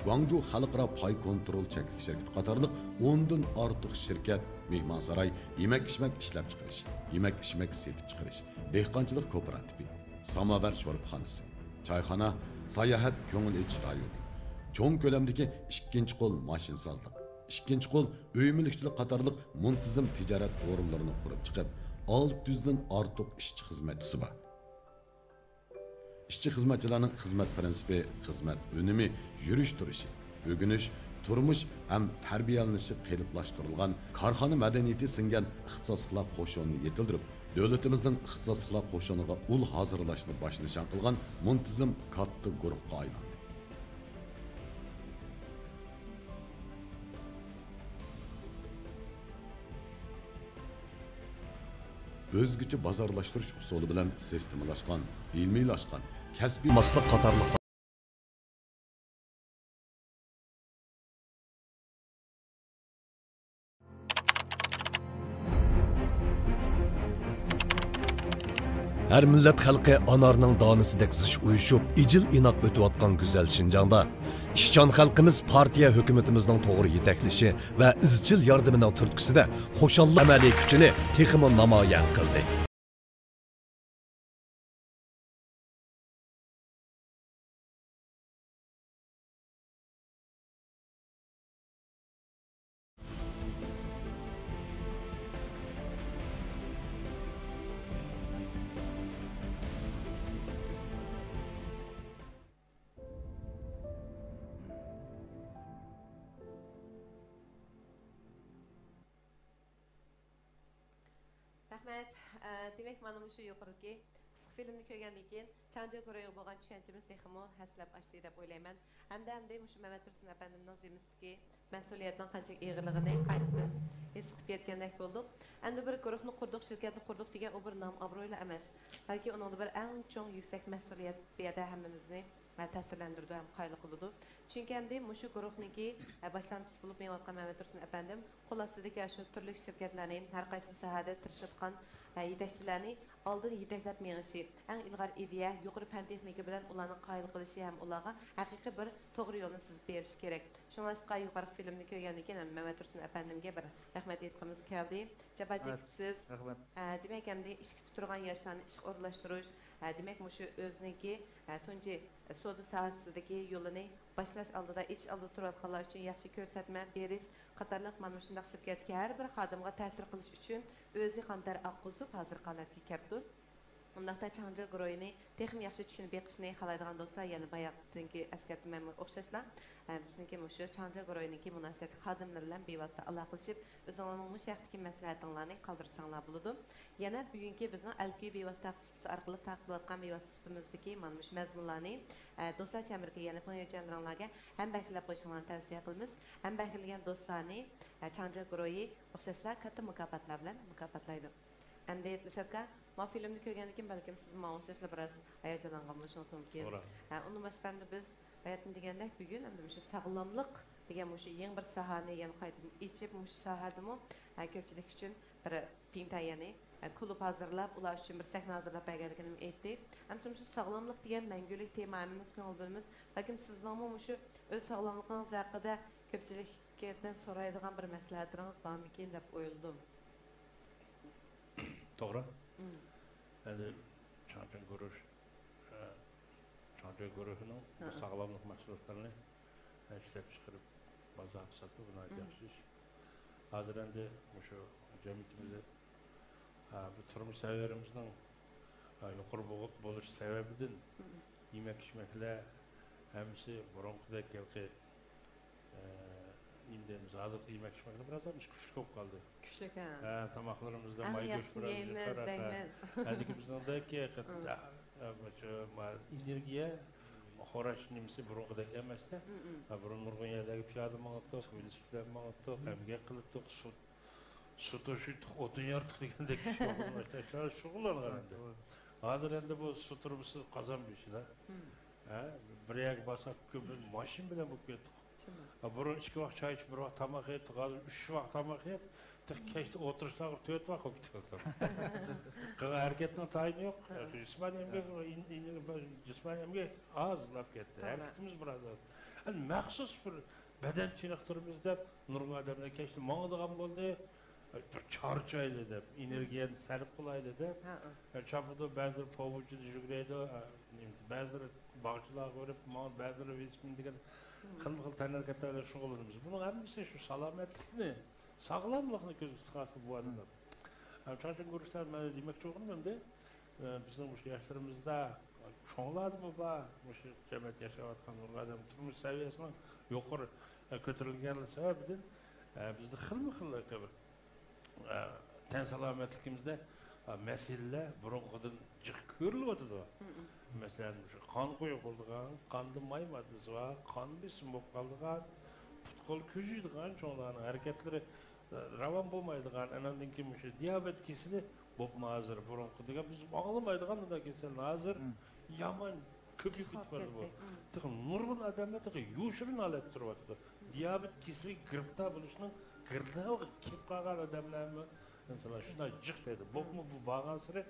Guangzhou xalqaro pay kontrol cheklik shirkati qatorliq 10 dan ortiq shirkat, mehmonsaroy, yemak-ichmak ishlab chiqarish, yemak-ichmak setib chiqarish, dehqonchilik kooperativi, samovar sho'ribxonasi, choyxona, sayohat ko'ngil ichish rayoni, cho'ng ko'lamdagi ikkinchi qo'l mashinsozlik, ikkinchi qo'l uy mulkchilik qatorliq muntazam tijorat o'rinlarini qurib chiqib, 600 dan ortiq ishchi xizmatchisi bor. İşçi xizmatchilarning xizmat prinsipi, xizmat unumi, yurish turishi, o'g'inish, turmush ham tarbiyalanishi qeliplashtirilgan korxona madaniyati singan ixtisosliklar qo'shinini yetildirib, davlatimizning ixtisosliklar qo'shiniga ul hozirlashni bosh nishon qilgan muntazam katta guruhga aylandi. O'zgacha bozorlashtirish usuli bilan sistemlashgan, ilmiylashgan, kasbiy maslak qatorliq Her millet xalqi anarning donisidek zish uyushib, icil inoq o'tayotgan go'zal Xinjiangda ishchan xalqimiz partiya hukumatimizning to'g'ri yetaklishi va izchil yordamining turtkisida xo'shallik amaliy kuchini texmo namoyon qildi. Rahmet, demek mana şu yuqorqi qisqa filmni ko'rgandan keyin Changzhi guruhiga bo'lgan tushunchamiz texmo haslab ochdi deb o'ylayman. Hamda shu Mehmet Tursun efendimning zimistiki mas'uliyatning qancha ig'irligini qaytadan his qilib yetgandek bo'ldik. Endi bir guruhni qurdik, shirkatni qurdik degan u bir nom obro'li emas. Balki uning bir eng cho'ng yuksak mas'uliyat bu yerda hammamizni ta'sirlantirdi ham qayli qildi. Chunki hamda shu guruhniki boshlang'ich bo'lib menayotgan Mehmet Tursun efendim xulosadagi shu turli shirkatlarning har qaysi sohada tirishayotgan yetakchilarni oldin yetaklab menishi, eng ilg'or ideya, yuqori fan texnika bilan ularni qayil qilishi ham ularga haqiqiy bir to'g'ri yo'lni sizib berish kerak. Shuningdek, yuqori filmni ko'rgandan keyin Mehmet Tursun efendimga bir rahmat aytishimiz keldi. Javob chekibsiz. Rahmat. Demak, hamda ish kutib turgan yoshlarni ishga o'rnalashtirish, demek muşu özünki tunji soda sohasidagi yo'lini boshlash oldida ish oldi turadiganlar uchun yaxshi ko'rsatma berish qatorliq mana shunday shirkatga har bir xodimga ta'sir qilish uchun o'zi qanday oqquzib hozir holatga keldi. Undaqda Changzhou guruhini texnik yaxshi tushunib beqishni xohlaydigan do'stlar, yana bayaqdagi eskartmamga o'xshashlar, bizniki mushu Changzhou guruhiniki munosabat xodimlar bilan bevosita aloqalashib, o'zingizning mush yaxdagi maslahatinglarni qoldirsanglar bo'ladi. Yana bugungi bizning Alkiy bevosita taqdimoti orqali taqdilayotgan bevositamizdagi mana mush mazmunlarni do'stlar chamirga yana foydalanganlarga ham baklab qo'yishinglarni tavsiya qilamiz. Ham baklagan do'stlarni Changzhou guruhi o'xshashlar katta mukofotlar bilan mukofotlaydi. Endi dışarıda ma filmni ko'rgandan keyin balkim siz ma'noshlar biroz hayajonlangan bo'lishingiz mumkin. Uni boshqanda biz hayotni degandek bugun endi o'sha sog'lomlik degan o'sha yangi bir sohani yana qaytadan ichib o'sha sohadimi ko'pchilik uchun bir pintayani klub hozirlab ular uchun bir sahna hozirlab berganligini aytdi. Ham o'sha sog'lomlik degan mangulik temamiz ko'ngil bo'lamiz. Balkim sizlarmi o'sha o'z sog'lomligingiz haqida ko'pchilikdan so'raydigan bir maslahatlaringiz bormikin deb o'yladim. Doğru. Yani Changzhou guruhunun sağlamlık mahsulotlarını işlep çıkarıp bazı satı buna yapıyoruz. Hazır endi şu cemiyetimizde bu turmuş seviyerimizden yukarı buluş sebebiden yemek içmekle hemsi burunqudek kelki İndemiz azık yemek içmekle biraz da küçük olup kaldı. Küçük ha. Tamaklarımızda maygoş biraz yukarı. Hadi ki bizden de ki energiya xo'rash nimasi burunqidek emasda. Burun nurg'un yerdagi piyoda mang'itdik, velosiped mang'itdik, emgak qildik, suv to'shitdik, o'tin yordik degandek shug'ullangan endi. Hozir endi bu suv turbisi qozon beshida. Bir yak bosib ko'p mashin bilan bo'lib ketdik. Burun 2 vaqt çay içip, bir vaqt tamak yedik, 3 vaqt tamak yiyip, keşke oturuşlar 4 vaqt oldu. Hareketine tayin yok. Cismani emgek az laf gitti. Hareketimiz biraz az. Yani məxsus bir beden çiniktirimiz dep, nurgun adamda keşke mağdığam oldu. Bir çarçaydı dep, energiyen sərip bulaydı dep. Çapıda bazıları povucu düşükreydi, bazıları bağcılığa görüp, bazıları vesmin degen Kıl hareketlerle şug'ullanamiz. Bunun hepsi şu salomatlikni, sog'lomlikni ko'zga tutqasi bu adamlar. Changzhou guruhlar mana demoqchi bo'lganman de, bizning o'sha yoshlarimizda cho'ngladimi va o'sha jamiyat yashayotgan odam turmush saviyasining yuqori ko'tarilgani sababidan bizda xilma-xil bir tan salomatligimizda meseleler burunqidan jiq ko'rilib o'tadi. Mesela şu kan koyulduğun, kandı may maddesi var, kan besin bo'lib qoldigan, putkol ko'jiydigan çoğunların hareketleri ravan bo'lmaydigan, anandan keyin şu diyabet kesili bo'lma hozir burunqiga biz ağlamaydigan da kesel hozir yaman ko'payib ketibdi bu. Nurg'un odamlar yoshirin holat turyapti. Diyabet kesili giribda bo'lishning girdabı kelib qolgan odamlarmi mesela shunday jiq dedi. Bu bag'an siri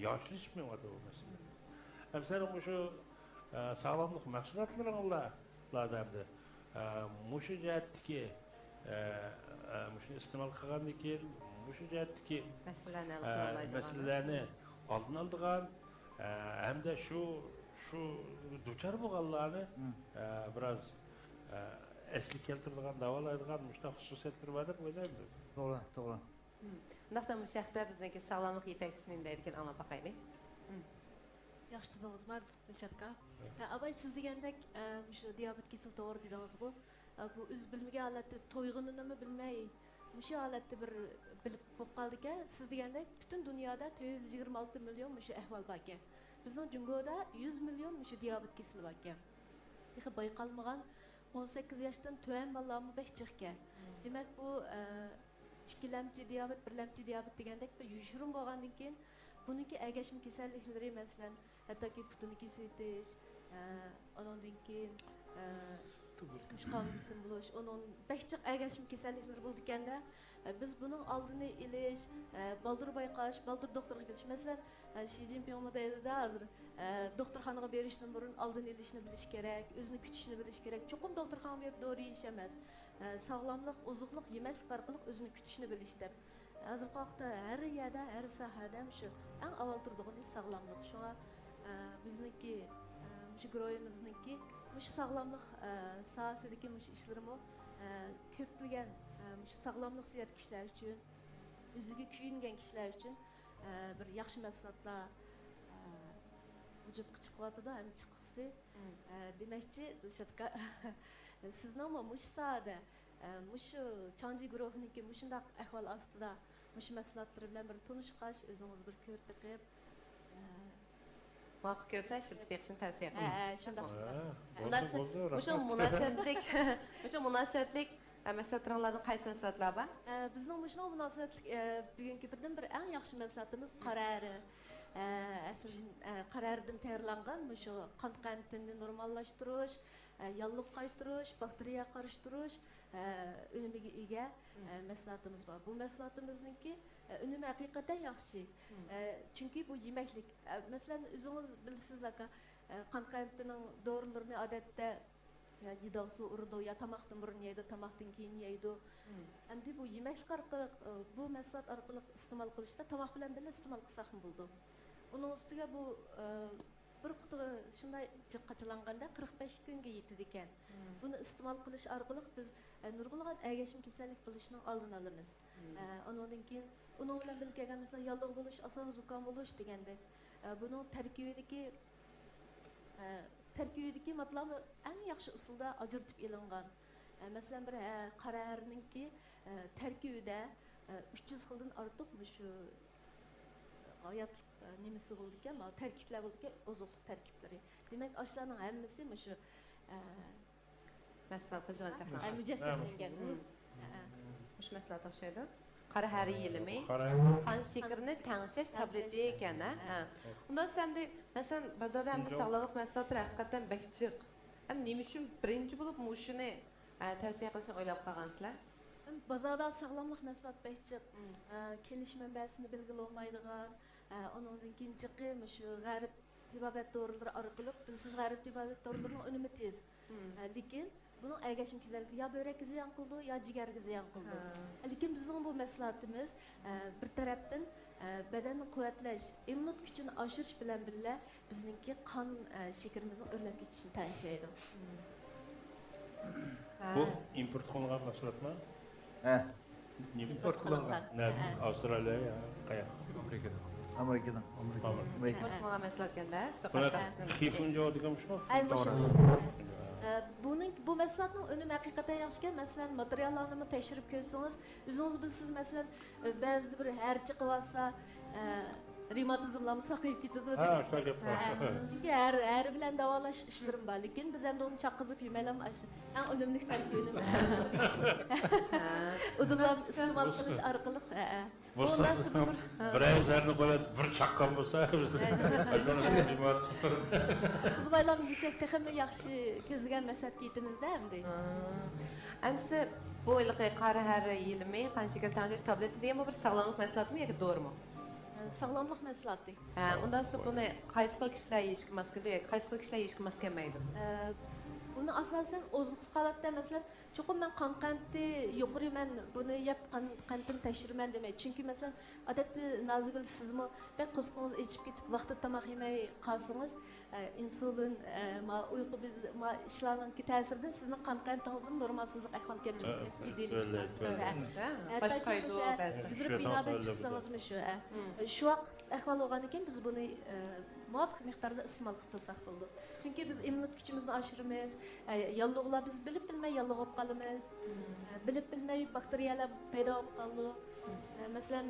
yoshlanishmayapti bu masala. Hem sen şu sağlamlık mahsulotlaringlar derdi. Muşu cihetdeki muşu istimal qilgandan keyin muşu cihetdeki meselelerini aldın aldığan hem de şu duçar bo'lganlarni biraz eslik keltirdigan davolaydigan muşta xususiyatlar var deb o'ylayman. To'g'ri. Undaqda bu shaxta bizniki sog'lomlik yetakchisining deydigan ana baqaylik. Yaxshi tutamiz, Milchatka. Abay siz degandek shu diyabet kesili to'g'ri dedingiz bu. Bu o'z bilmagan holatda to'yg'inini bilmay, shu holatda bir bilib qo'yib qoldik-a. Siz degandek butun dunyoda 426 million shu ahvol bor ekan. Bizning Jungoda 100 million shu diyabet kesili bor ekan. Hech bayqalmagan 18 yoshdan tuan bolalarmi behchiqga. Demak bu ikkilamchi diyabet, birlamchi diyabet degandek bir yushirin bo'lgandan keyin buniki ergashim kasalliklari masalan hattoki putini kesitish, ondan keyin qon besim bo'lish, onun behchiq ergashim kasalliklari bo'ldi ekanda biz buning oldini olish, baldir bayqash, baldir doktorga kelish. Masalan, Xi Jinping deydi hozir doktorxonaga berishdan burun oldini olishni bilish kerak, o'zini kutishni bilish kerak. Cho'qim doktorxonaga berib dori yeyish emas, sog'lomlik, oziqlik yemaklik orqali o'zini kutishni bilish deb. Hozirgi vaqtda har yerda, har sohada shu eng avval turadigan sog'lomlik. Shunga bizniki şu groyimizniki şu sağlamlık sahasındaki işlerimi köpleyen şu sağlamlık sever kişiler için, üzüge kuyungen kişiler için bir yaxşı məsləhətlər vücudqa çıxıvatıdı, həm çıxısı. Deməkçi, şatka, sizin ama muş sahada, muş Çancı grubununki muşundaq əhval astıda, muş məsləhətləri bilan bir tanışqaş, özünüz bir kör tiqib. Muvaffaq görsə, işlətmək üçün tavsiyə Hə, şundaq. Muşu münasibətlik məsləhətlərdən qaysı məsləhətlər var? Bizning muşuna münasibətlik bugünkü birdən bir ən yaxşı məsləhətimiz qararı. Qarardan tayyorlangan şu qan qantinini normallaştırış, yallık qaytırış, bakteriya qarıştırış önümüge ega məsləhətimiz var. Bu məsləhətimizningki önümü həqiqətən yaxşı. Çünki bu yeməklik. Məsələn, özünüz bilirsiniz aka, qan qantinin doğrularını adətdə ya yedağısı urdu, ya tamaqdan burun yeydi, tamaqdan keyin yeydi. Əmdi bu yeməklik arqılıq, bu məsləhət arqılıq istimal qilishda tamaq bilan birlə istimal qilsaq mı buldu? Onun üstüge bu bir kutu şunday qaçılanganda 45 günge yetdi ekan. Bunu istimal qilish arqılıq biz nurg'ulg'an ergashim kasallik bo'lishning oldini olamiz. Ondan keyin uning bilan birga kelgan mesela yallig'i bo'lish, oson zukam bo'lish deganda buning tarkibidagi matlabı eng yaxshi usulda ajratib elingan. Masalan bir qararninki tarkibida 300 xildan ortiq shu hayat nemesi oldu ki ama terkipler oldu ki ozuqluq terkipleri. Demek aşılarının hemmesi şu Məsələt təşkil mücessemlengen. Muş məsələt oxşaydı. Qara həri yelimi, qan şekerini təngşəş tableti ekan. Ondan sonra məsələn bazarda həm sağlıq məsələtlər həqiqətən bəkçiq. Həm nima üçün birinci olub muşunu tavsiyə qilishni o'ylab qolgansizlar? Bazarda sağlamlıq məsələt bəkçiq. Keliş mənbəsini belgili olmaydigan, onun ikincisi şu g'arib tibbiyot doğruları arqılıq biz siz g'arib tibbiyot doğrularının önümü tez. Lekin bunun ergashim kasallığı ya börekka ziyon qildi, ya jigarga ziyon qildi. Lekin bizning bu maslahatimiz bir tarafdan bedenni quvvatlash, immun kuchini oshirish bilan birga bizningki qon shekarimizni o'rlab ketishini ta'minlaydi. Bu import qilingan mahsulotmi? Import qilingan. Avstraliya ya, qayoq? Amerikadan. Import qilingan mahsulotganda, xifun javob deganmish shu. Bu məsələnin önümü həqiqətən yaxşıkən, məsələn, materiallarını təşrif görsəniz, özünüz bilirsiniz, məsələn, bəzi bir hərçi qıvasa, revmatizmlarını saqlayıb getidi. Çünki hər bilən davalaş işlərim var, lakin biz həm də onu çaqqızıb yeməyləm, ən önümlük tərkibini udulab istimal qilish arqılıq. Ondan sonra bir aylarını qo'yib bir chaqqan bo'lsa, biz baylam yesək texmi yaxşı közləyən məsləhət yetimizdə həmdə. Əmsi bu ilqi qara həri yelimi, qan şeker təngşəş tableti deyəmi bir sağlamlıq məsləhətmi yoki doğrumu? Sağlamlıq məsləhəti. Ondan sonra bunu qaysı xil kişilər yeyishki mas keladi, qaysı xil kişilər yeyishki mas kelmaydi? Bunu asasen ozuqluq holatda mesela çoxum mən qan qanti yuqori mən bunu yap qantin təşirmən demək. Çünki mesela adətdə nazigil sizmi bək qusqunuz içib ketib vaxtı tamaq yeməy qalsınız, insulin, uyqu biz işlarınki təsirdən sizin qan qantınızın normalsızlıq əhval gəlmək ciddiləşir. Başqaydı o bəzən. Yürüb binadan çıxsanızmı şu vaxt əhval olğan ikən biz bunu muvafiq miqdarda istimal qilib tursak bo'ldi. Çünki biz immunit kuchimizni oshiramiz, yallig'lar biz bilib bilmay yallig'ib qolamiz. Bilib bilmay bakteriyalar paydo bo'lib qoldi. Masalan,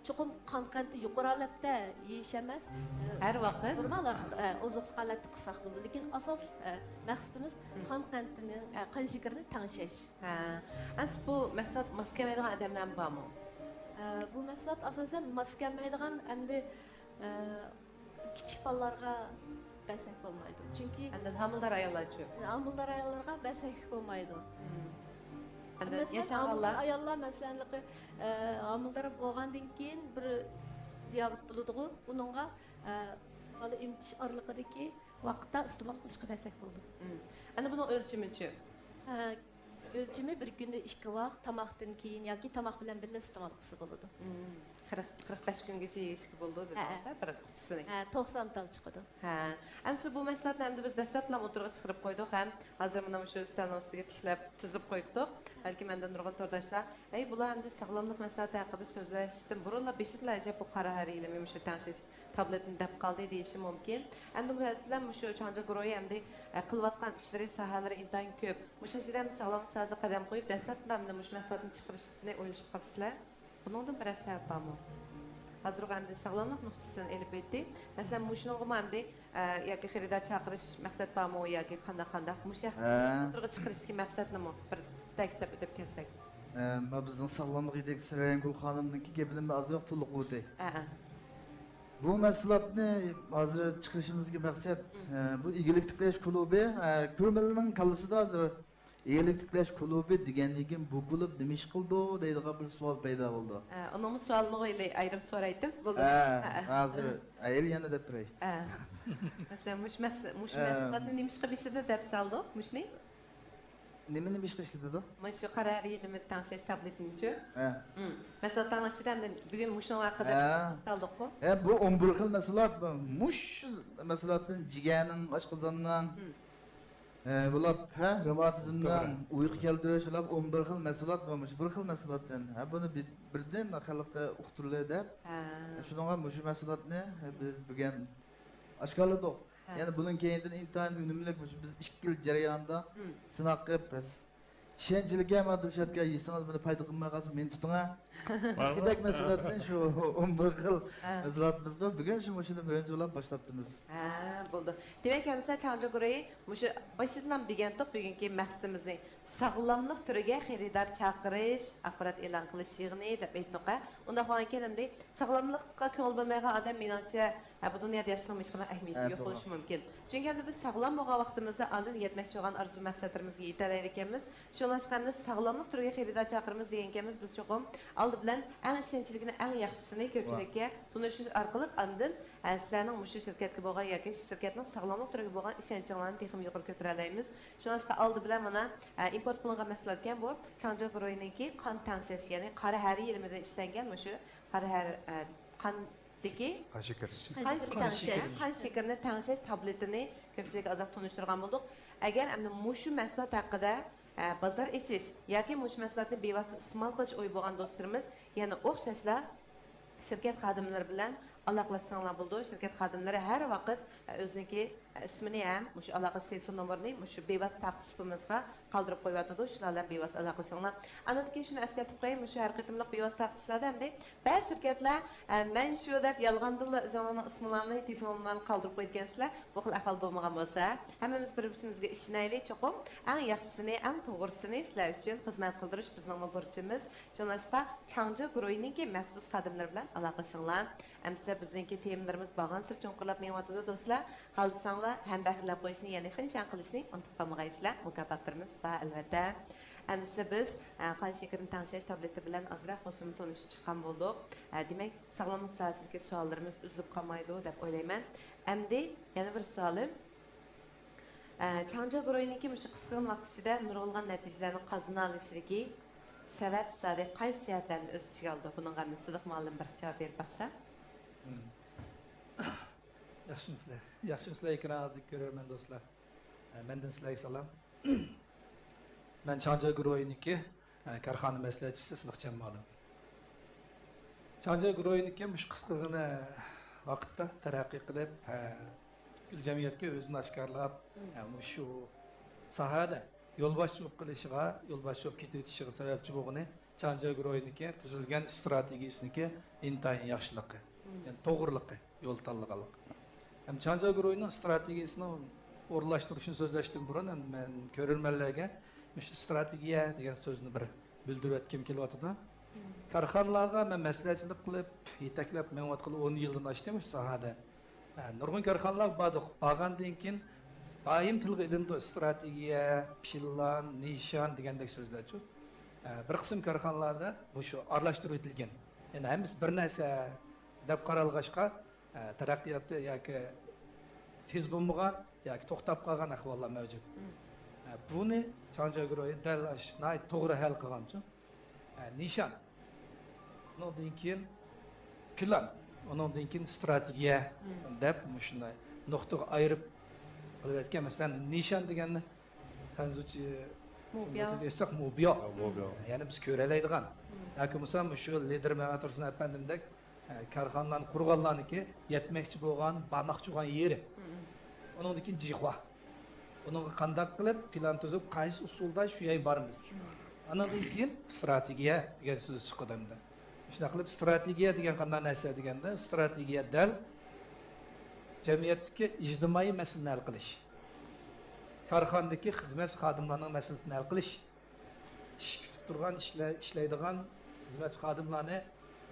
cho'qim qon qanti yuqori holatda yeyish emas, har vaqt normal ozuqlik holatda qilsak bo'ldi. Lekin asos maqsadimiz qon qantini, qon shekarini tangshash. As bu maqsad mas kelmaydigan odamlar bormi? Bu maqsad asosan mas kelmaydigan hamda kichik bolalarga bəsək olmaydı. Çünki hamıldar ayollar üçün. Hamıldar ayollarga bəsək olmaydı. Yaşan ayollar məsələn hamıldar olğandan keyin bir diabet bulduğu, onunğa bala imtiş arlıqdakı vaqtda istimal qilishga bəsək oldu. Ana bunun ölçümü üçün Ölçümü bir günde 2 vaqt, tamaqdan keyin yoki tamaq bilan birga iste'mol qilsa bo'ladi. 40-45 kungacha yeyishga bo'ldi dedingizlar bir qutisini. 90 tal chiqadi. Ha, amsa bu maslahatni hamda biz dastlablam o'tirg'a chiqarib qo'ydik ham. Hozir mana shu stolning ustiga tiklab tizib qo'ydik. Balki mendan nurg'un to'rdoshlar, "Ey, bular hamda sog'lomlik maslahati haqida so'zlashdim. Burunlar beshiklarcha bu qara hariylar shu tanshish tabletini deb qoldi deyishi mumkin. Endi bu sizlar shu Chanja guruhi hamda qilayotgan ishlari sohalari intayin ko'p. Mushachidan sog'lomlik sohasiga qadam qo'yib dastlablamda mush maslahatni chiqarishni o'ylashib qolibsizlar. Buningdan bir sabab bormi? Hozir hamda sog'lomlik nuqtasidan elib o'tdik. Masalan, mushunga hamda yoki xaridor chaqirish maqsad bormi yoki qanday mushaq o'tirg'a chiqarishdagi maqsad nima? Bir ta'kidlab o'tib kelsak. Bizning sog'lomlik yetakchisi Rayangul xonimniki gapini ozroq to'liq o'tay. Bu mahsulotni hozir chiqarishimizga maqsad bu egilik tiklash klubi ko'rmalarning kallasida hozir egilik tiklash klubi deganligim bu klub nima ish qildi deydigan bir savol paydo bo'ldi. Onun savolini o'ylay ayrim so'raydim. Bo'ldi. Hozir ayol yana deb turay. Masalan, mush mahsulotni nima ish qilishida deb soldi, mushni? Nima ish qilish dedi? Mana shu qarar yedimi tanshish tabletini-chi? Masalan, tanishchidan bugun mushni haqida soldik-ku. Bu 11 xil mahsulot bu. Mush mahsulotdan jigarning, oshqozonning bular revmatizmdan, uyqu keltirish ular 11 xil mahsulot bo'lmuş. Bir xil mahsulotdan. Buni birdan xalqqa uqtirlar deb. Shunga shu mahsulotni biz bugun oshkorladik. Yani bunun kendinden intayin ünümlük biz 2 yıl jarayonida sinaq qilib biz ishonchliga amalda shartga yesangiz buni paydo qilmay qolsa men tutinga. Bidak masalatni shu 11 xil mahsulotimiz bor. Bugun shuni birinchi bo'lib boshlabdimiz. Bo'ldi. Demak, hamsa Chanja guruhi mushu boshidan degandik bugungi maqsadimizni sog'lomlik turiga xaridor chaqirish, axborot e'lon qilish yig'ini deb aytdik. Unda xo'janimda sog'lomlikqa ko'ngil bo'lmagan odam menimcha bu dunyoda yashashning hech qanday ahamiyati yo'q bo'lishi mumkin. Chunki endi biz sog'lom bo'lgan vaqtimizda oldin yetmoqchi bo'lgan arzu maqsadlarimizga yetalaylik ekanmiz. Shunlashqanda sog'lomlik turiga xaridor chaqiramiz degan ekanmiz. Biz cho'qim oldi bilan eng ishonchligini, eng yaxshisini ko'pchilikka tunishish orqali oldin sizlarning mushu shirkatga bo'lgan yoki shirkatning sog'lomlik turiga bo'lgan ishonchinglarni texnik yuqori ko'tara olamiz. Shunlashqa oldi bilan mana import qilingan mahsulot ekan bu Chanja guruhiniki qon tangshish, ya'ni qora hari ilmida ishlangan mushu qora qandagi qon shakarini tangshish tabletini ko'pchilikka ozoq tunishtirgan bo'ldik. Agar endi mushu mahsulot haqida bozor ichish yoki mushu mahsulotni bevosita iste'mol qilish o'y bo'lgan do'stlarimiz, yana o'xshashlar shirkat xodimlari bilan aloqalashsanglar bo'ldi. Shirkat xodimlari har vaqt o'ziniki ismini ham, shu aloqa telefon nomerini shu bevosita taqdishimizga qoldirib qo'yatadi. Shular bilan bevosita aloqalashinglar. Anadagi shuni eslatib qo'yayim, shu har qitimliq bevosita taqdishlarda hamda ba'zi shirkatlar men shu deb yolg'ondilla o'zinglarning ismlarini, telefonlarini qoldirib qo'ygansizlar. Bu xil ahvol bo'lmagan bo'lsa, hammamiz bir-birimizga ishonaylik, cho'qim eng yaxshisini, eng to'g'risini sizlar uchun xizmat qildirish bizning burchimiz. Shuningdek, Chanja guruhiniki maxsus xodimlar bilan aloqalashinglar. Amsa bizningki teamlarimiz bag'an sir cho'nqirlab menyotdi do'stlar. Xohlasanglar ham bahilab qo'yishni, ya'ni finshan qilishni unutib qolmaysizlar. Mukofotlarimiz bor albatta. Amsa biz qon shakarini tangshish tableti bilan ozroq o'zimiz tanishib chiqqan bo'ldik. Demak, sog'lomlik sohasidagi savollarimiz uzilib qolmaydi deb o'ylayman. Endi yana bir savolim. Chanja guruhiniki shu qisqa vaqt ichida nurg'ulg'an natijalarni qozona olishligi sabab sadaq qaysi jihatlarni o'z ichiga oldi? Buningga Sidiq muallim bir javob berib baqsa. Yaxshimisizlar ekranni ko'raman do'stlar. Mendan sizlarga salom. Men Chanja guruhiniki korxona maslahatchisi Sidiqjon muallim. Chanja guruhiniki mush qisqagina vaqtda taraqqiy qilib, jamiyatga o'zini oshkorlab, shu sohada yo'lboshchilik qilishiga, yo'lboshchilik ketayotishga sababchi bo'lgani Chanja guruhiniki tuzilgan strategiyasiniki intayin yaxshiligi. Yani to'g'riliqi, yo'l tanlaganlik. Ham Chanja guruhining strategiyasini o'rlashtirishni so'zlashdan burun men ko'rganlarga shu strategiya degan so'zni bir bildirib o'tkim kelyapti. Korxonalarga men maslahatchilik qilib, yetaklab menotqil 10 yildan oshdim shu sohada. Nurg'un korxonalar borgandan keyin doim tilga ilindi strategiya, plan, nishon degandek so'zlarchi. Bir qism korxonalarda bu shu aralashtirib o'tilgan. Ya'ni hammasi bir narsa deb qaralg'ashqa taraqqiyotda yoki tez bo'lmagan yoki to'xtab qolgan ahvollar mavjud. Buni Chanjaguroy dal nay to'g'ri hal qilgan uchun nishon, undan keyin plan, undan keyin strategiya deb shunday nuqtaga ayirib qilayotgan. Masalan, nishon deganni hanzuchi desaq mubiyo. Ya'ni biz ko'ralaydigan. Yoki bo'lsam shu lider Ma'atursun efendimdek karxanalarni qurganlarniki yetmekçi bo'lgan, barmoqchi bo'lgan yeri. Undan keyin jihva. Onun qanday qilib plan tuzib, qaysi usulda shu yer bormiz. Andan keyin strategiya degan so'z chiqadimda. Shunday qilib strategiya degan qanday narsa deganda, strategiya dal jamiyatdagi ijtimoiy masalalarni hal qilish. Korxonadagi xizmat xodimlarining masalasini hal qilish. Ish kutib turgan, ishlaydigan xizmat xodimlarni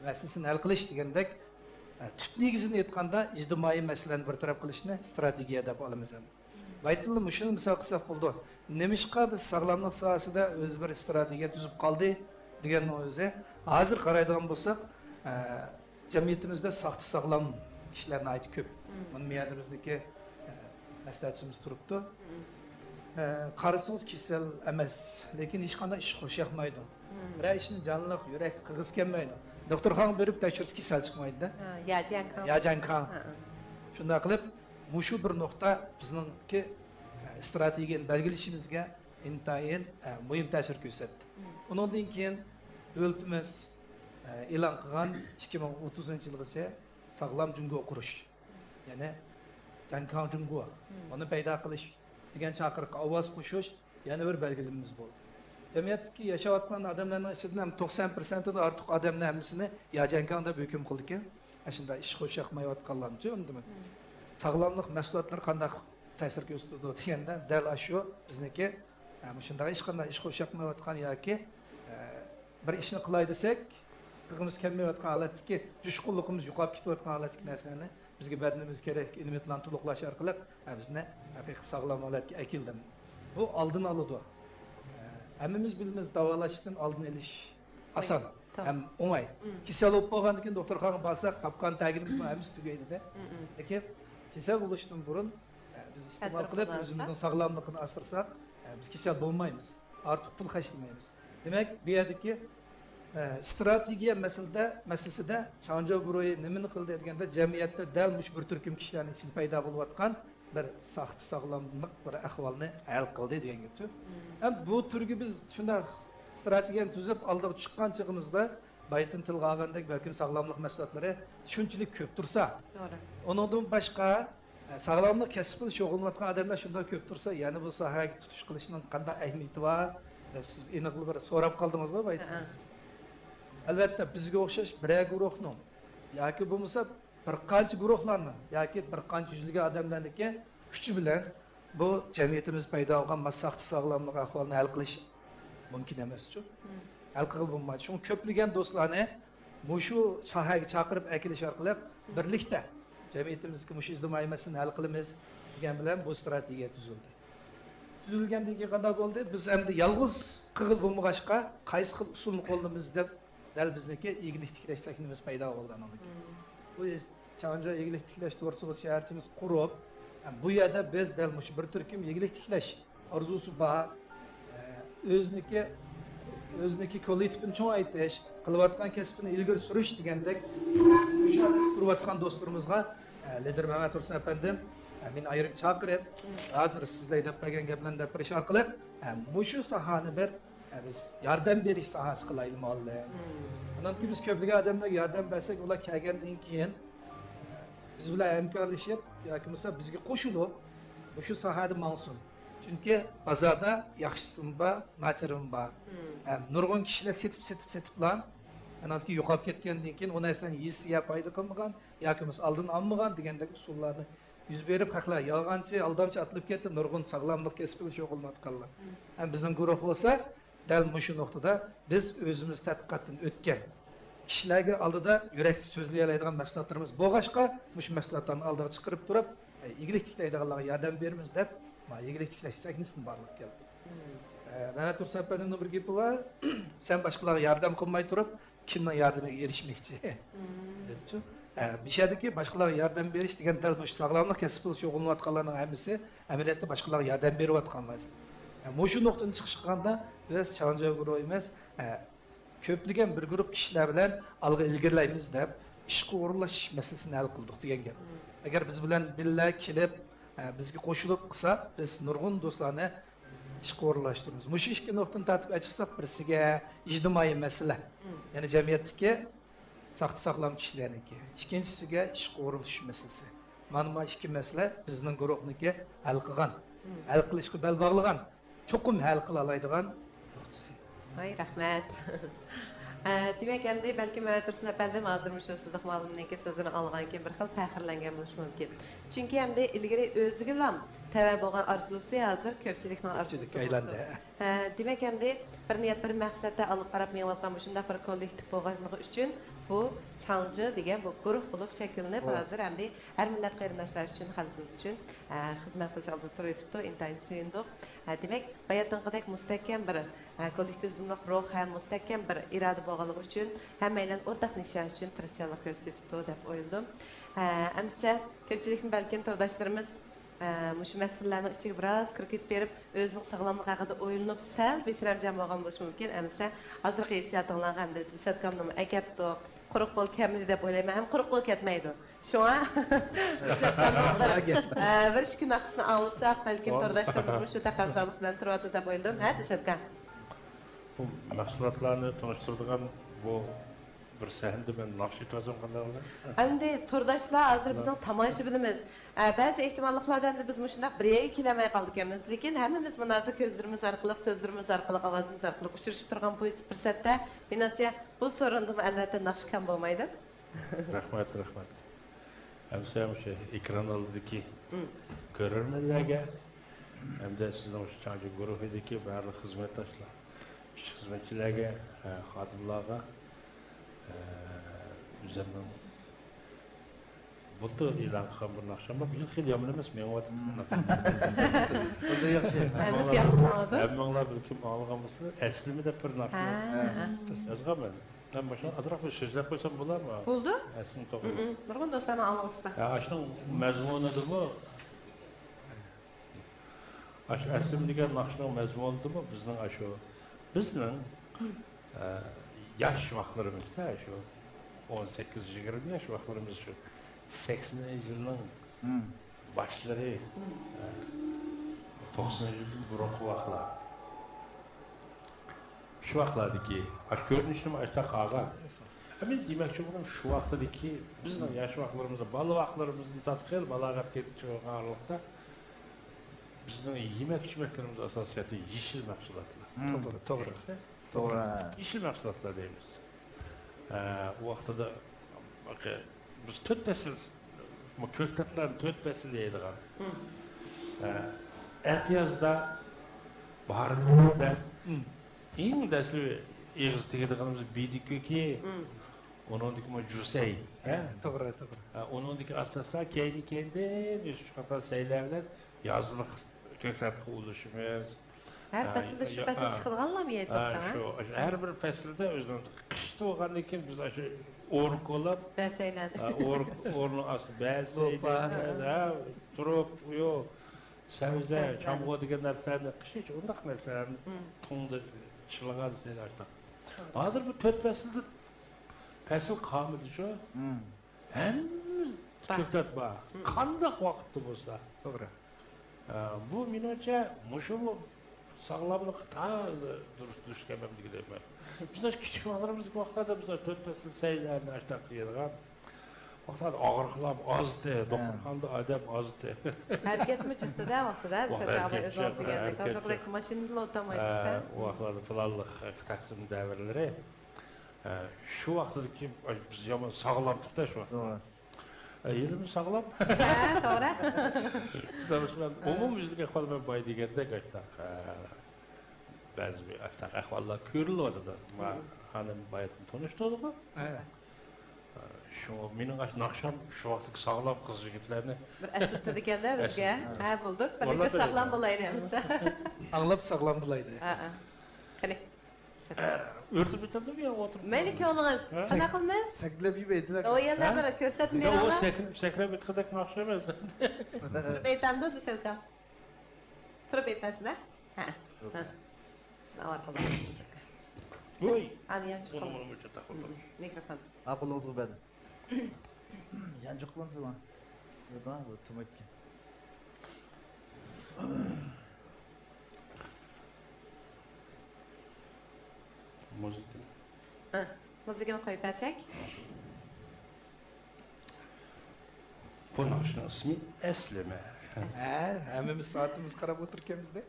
masalasini hal qilish degandek, tut negizini aytganda ijtimoiy masalalarni bartaraf qilishni strategiya deb olamiz. Baytıllı müşün misal qilsak bo'ldi. Nemişqa biz sog'lomlik sohasida o'z bir strategiya tuzib qoldi degan o'zi. Hozir qaraydigan bo'lsak, jamiyatimizda sog'ti sog'lom kishilarni aytib ko'p. Buni miyadimizdagi maslahatchimiz turibdi. Qarasangiz kasal emas, lekin hech qanday ish qilish yoqmaydi. Bir ishni jonliq, yurak qirg'iz kelmaydi. Doktorxonaga berib tekshirsa kasal chiqmaydi-da. Yajankan. Shunday qilib Muşu bir nokta bizimki stratejiyi belgilişimizge intayin mühim ta'sir ko'rsatdi. Ondan keyin o'ltimiz e'lon qilgan 2030-yilgacha sog'lom Jungo qurish. Ya'ni Jankan Jungo. Uni paydo qilish degan chaqiriqqa ovoz qo'shish yana bir belgilimimiz bo'ldi. Jamiyatdagi yashayotgan odamlarning ichidan 90%dan ortiq odamlar hammasini Jankan deb hukm qildi ekan. Shunday ish qo'shaqmayotganlar uchun sog'lomlik mahsulotlari qanday ta'sir ko'rsatadi deganda dal shu bizniki shunday hech qanday ish qo'shaqmayotgan yoki bir ishni qilay desak qilg'imiz kelmayotgan holatdagi jushqunligimiz yo'qolib ketayotgan holatdagi narsalarni bizga badnimiz kerak ilmiyatlarni to'liqlash orqali bizni haqiqiy sog'lom holatga akildi. Bu oldin oladi. Hammamiz bilamiz davolashdan oldin olish oson ham o'ng'ay. Kasal bo'lib qolgandan keyin doktorxonaga borsak topgan tagimiz hammamiz tugaydi-da. Lekin kasal bo'lishdan burun biz iste'mol qilib o'zimizning sog'lomligini asrasak, biz kasal bo'lmaymiz. Ortiq pul xarjlamaymiz. Demak, bu yerdagi strategiya masalasida Chanjaguroy nimani qildi deganda jamiyatda dal mush bir turkum kishilarning ichida paydo bo'layotgan bir saxti sog'lomlik bir ahvolni hal qildi degan gapchi. Ham bu turga biz shunday strategiyani tuzib oldiga chiqqan chig'imizda baytin tilga olgandek balkim sog'lomlik mahsulotlari shunchalik ko'p tursa, undan boshqa sog'lomlik kasbida shug'ullanayotgan odamlar shunday ko'p tursa, yana bu sohaga tutish qilishning qanday ahamiyati bor deb siz aniq bir so'rab qoldingizmi baytin? Albatta bizga o'xshash bir guruhning yoki bo'lmasa bir qancha guruhlarni yoki bir qancha yuzlab odamlarniki kuchi bilan bu jamiyatimiz paydo bo'lgan masaxti sog'lomlik ahvolini hal qilish mumkin emas-ku. Hal qilib bo'lmaydi. Shuni ko'plagan do'stlarni shu sohaga chaqirib akilish orqali birlikda jamiyatimizga mush ijtimoiy masalani hal qilamiz degan bilan bu strategiya tuzildi. Tuzilgandan keyin qanday bo'ldi? Biz endi yolg'iz qilib bo'lmag'achqa qaysi xil usulni qo'llaymiz deb dal bizniki eglik tiklash sahnimiz paydo bo'ldi anaqa. Bu Chanja eglik tiklash to'g'risida shaharchimiz qurib, bu yerda biz dal mush bir turkum eglik tiklash orzusi bor. O'zniki kollektivini cho'ngaytirish, qilayotgan kasbini ilgari surish degandek o'sha turayotgan do'stlarimizga lider Ma'atursun efendim men ayirib chaqirib, hozir sizlar deb bergan gaplarni gapirish orqali shu sohani bir biz yordam berish sohasi qilaylik mollar. Undan keyin biz ko'plab odamlarga yordam bersak, ular kelgandan keyin biz bilan hamkorlashib yoki bo'lmasa bizga qo'shilib shu sohada mavsum. Chunki bozorda yaxshisim bor, nachirim bor. Nurg'un kishilar setib-setiblar. Andan keyin yo'qolib ketgandan keyin u narsalarni yesiya foyda qilmagan yoki biz oldin olmagan degandek usullarni yuz berib haqlar yolg'onchi, aldamchi atilib ketib, nurg'un sog'lomlik kasbiga shug'ullanayotganlar. Bizning guruh bo'lsa, dal shu nuqtada biz o'zimiz tadqiqotdan o'tgan kishilarga oldida yurak so'zlay oladigan mahsulotlarimiz bo'lg'achqa, mush mahsulotlarni oldiga chiqarib turib, eglik tiklaydiganlarga yordam beramiz deb eglik tiklash saknisini barliq keldi. Ma'atursun efendimning bir gapi bor. Sen boshqalarga yordam qilmay turib, kimning yordamiga erishmoqchi debchi. Bishadiki boshqalarga yordam berish degan dal mush sog'lomlik kasbida shug'ullanayotganlarning hammasi amaliyotda boshqalarga yordam berayotganlar. Şu noktadan çıkışkanda biz Çankırı grubu emas, köpligen bir grup kişiler bilen algı ilgirleyimiz dep işqi orunlaş meselesini hal kıldık degan gap. Eğer biz bilen billa kelip bizga qo'shilib qilsa, biz nurg'un do'stlarni işqi orunlaştırırız. Mushu ikki nuqtani tartib aytsak, birisiga ijtimoiy masala, ya'ni jamiyatdagi saqti saqlam kishilarniki. Ikkinchisiga ishqi o'rilish masalasi. Mana bu ikki masala bizning guruhniki hal qilgan, hal qilishga bel bog'lagan, cho'qim hal qila oladigan nuqtasi. Ay, rahmat. Demek endi belki Tursun efendim hazırmış sizlik malumniki sözünü algan ki bir xil fəxrləngan bo'lishi mumkin. Çünki endi ilgari o'ziga ham təvə bo'lgan arzusi hozir ko'pchilikning arzusi. Aylandi. Demek endi bir niyat bir maqsadda olib qarab menayotgan bu shunday bir kollektiv bo'lganligi uchun bu Çankırı degan bu guruh bo'lib shakllanib hozir endi har millat qarindoshlar uchun xalqimiz uchun xizmat qilish oldida turibdi. Intayin suyundiq. Demek bayatınqidek mustahkam bir kollektivizmlik ruh ham mustahkam bir iroda bo'lganligi uchun hammalar o'rtaq nishon uchun tirishchilik ko'rsatibdi deb o'yladim. Amsa ko'pchilikning balkim turdashlarimiz shu masalalarning ichiga biroz kirib berib o'zining sog'lomligi haqida o'ylanib sal besramjam bo'lgan bo'lishi mumkin. Amsa hozirgi hissiyotinglarga hamda Dilshodkamni akabdi quruq bo'l kamli deb o'ylayman. Ham quruq bo'l ketmaydi. Shunga bir ikki naqsni olsak balkim turdashlarimiz shu taqozolik bilan turadi deb o'yladim. Ha, Dilshodkam. Bu mahsulotlarni tanishtiradigan bu bir sahanda ben naqsh etazım qanday bo'ladi? Endi turdoshlar hozir bizning tomoshabinimiz. Ba'zi ehtimollardan biz shunday birga kelamay qoldik emas, lekin hammamiz munoza ko'zlarimiz orqali, so'zlarimiz orqali, ovozimiz orqali uchrashib turgan bu fursatda menimcha bu so'rindim albatta naqsh kam bo'lmaydi. Rahmat. Hamsa o'sha ekran oldidagi ko'rarmanlarga hamda sizning o'sha Çankırı guruhidagi barliq xizmatdoshlar, xizmatchilarga, xodimlarga üzerinden buldu ilan qilgan bir naqsham bor. Bu xil yomon emas, men o'tib. O'zi yaxshi. Hammasi yaxshi bo'ladi. Hammanglar bilkim olgan bo'lsa, aslimida bir naqsh. Yozganman. Ben başına atraf bir sözler koysam bular mı? Buldu? Aslim to'g'ri. Bir kunda sana anlasın. Ya aşkın mezmunuydu mu? Aslim degan naqshning mezmunuydu mu? Bizning yaş vaqtlarimizda shu 18-20 yaş vaqtlarimiz shu 80-yilning boshlari 90-yilning burungi vaqtlar. Shu vaqtlardagi ko'rinishni aytsa qolgan. Men demoqchi bo'ldim shu vaqtdagi bizning yosh vaqtlarimizda, bola vaqtlarimizni tadqiq balog'atga yetib chiqqanlikda bizning yemak-ichmaklarimiz asosiyati yeşil mahsulotlar. To'g'ri. Yeşil mahsulotlar deymiz. O vaqtda biz 4 fasl ko'ktatlarni 4 fasl deydigan. Ehtiyojda baharda eng dastlab eg'iz tegadiganimiz biydik-ko'ki, o'nondagi jusay, To'g'ri. o'nondagi asoslar keyin-keyinda shu qator saylar bilan yozliq ko'ktatga ulashimiz. Her faslda shu fasl chiqilganlarmi aytibdi? Shu har bir faslda o'zining qishda bo'lgandan keyin biz shu o'rni qo'llab Bəsəylən. o'rni asli ba'zi turib yo'q sabzi chamg'o degan narsalarni qish undaq narsalarni tungda chilagan saylarda. Hozir bu 4 faslda fasl qolmadi shu. Hamma ko'ktat bor. Qanday vaqtda bo'lsa. To'g'ri. Bu menimcha mushu sağlamlık ta düşkememlik deyman. Bizlar kichik vaqtlarimizda vaqtlarda bizlar 4 fasl saylarni ashtaq qilgan. Vaqtlarda og'riqlar ozdi, doktorxonada odam ozdi. Harakatmi chiqdi-da vaqtida, Dilshodkam o'zimiz degandek. Hozirlik mashinada o'tamaydi-da. O vaqtlarda filanlik taqsim davrlari. Shu vaqtdagi biz yomon sog'lomlikda shu vaqt. Elimiz sağlam. To'g'ri. Danışman umumyüzlük ahvallar bay degandek ashtaq. Ba'zi ashtaq ahvollar ko'riladi da. Hanım bayatni tanishtirdik. Şu mening naqsham shu vaqtdagi sog'lom qiz yigitlarni Bir asitdi ekanda bizga. Ha, bo'ldik. Birlikda sog'lom bo'laylik. Anglab sog'lom bo'laydi. Qani. Örtüp bitirdim ya oturup. Melike olunuz. Sana qilmiz? Saklab yubaydilar. O yerlar bir ko'rsatib O beramiz. sakrab bitqidek naqsh emas. Aytamdi Dilshodkam. Turib aytasizlar? Ha. Sağ ol, kolay gelsin. Oy. Hadi yan çıkalım. Bunu uçta takıldım. Mikrofon. Aqlınızı verdim. Yancı kılamsın lan. Burada bu tümek. Müzik. Müzikini koyup versek. Bu nakşının ismi Esleme. Hemmemiz saatimiz qarab o'tirganmizda.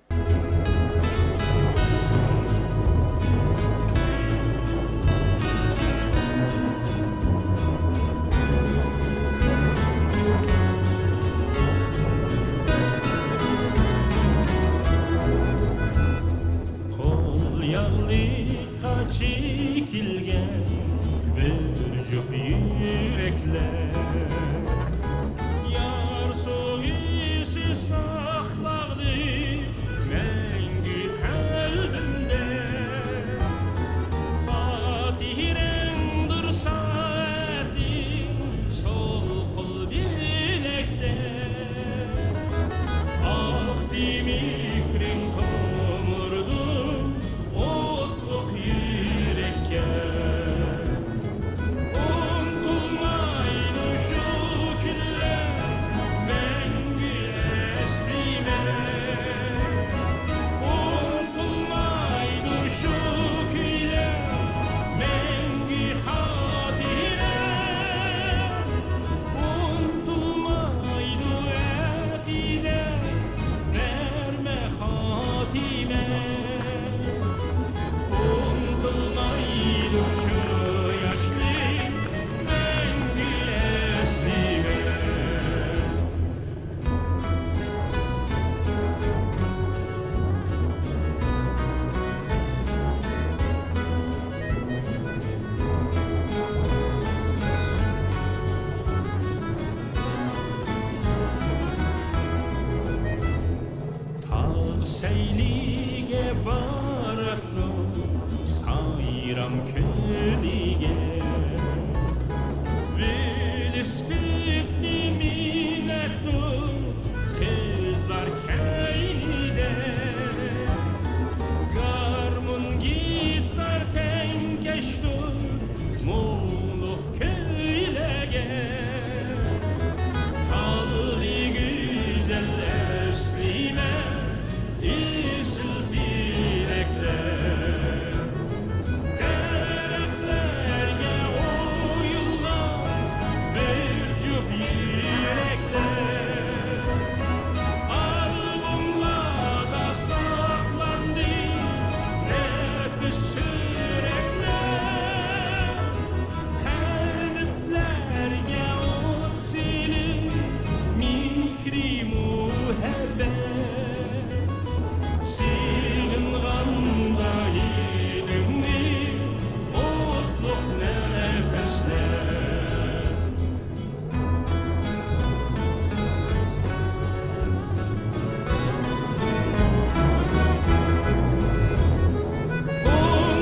Kol yağlığa çekilgen bir cüp yürekler Yar soğusu sakladı mengi kalbimde Fatih'in saati sol kol bilekte Ah dimikrin tomurdu otluk yürekke Unutulmaydı şu küller mengi eslime Unutulmaydı şu küller mengi hatire Unutulmaydı akide verme hatime Unutulmaydı şu yaşlı mengi eslime Tağ seylige barattı sayram kölige Bilis bitli minettu kızlar keynide Garmun gitar tenkeştur muğluk köylege Kalli güzel eslime isil dilekler Dereflerge oyullar bir cüp yürekler Albümlarda saklandı nefis sürekler Kalplerge ot silir mikri muhabbet Sığınğanda yerimni otluk nefesler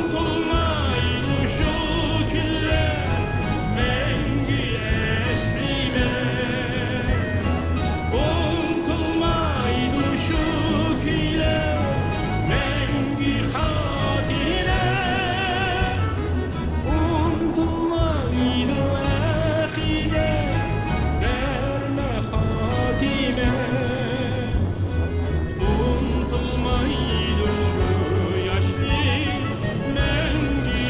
Unutulmaydı şu küller mengi eslime Unutulmaydı şu küller mengi hatire Unutulmaydı akide verme hatime Unutulmaydı şu yaşlı mengi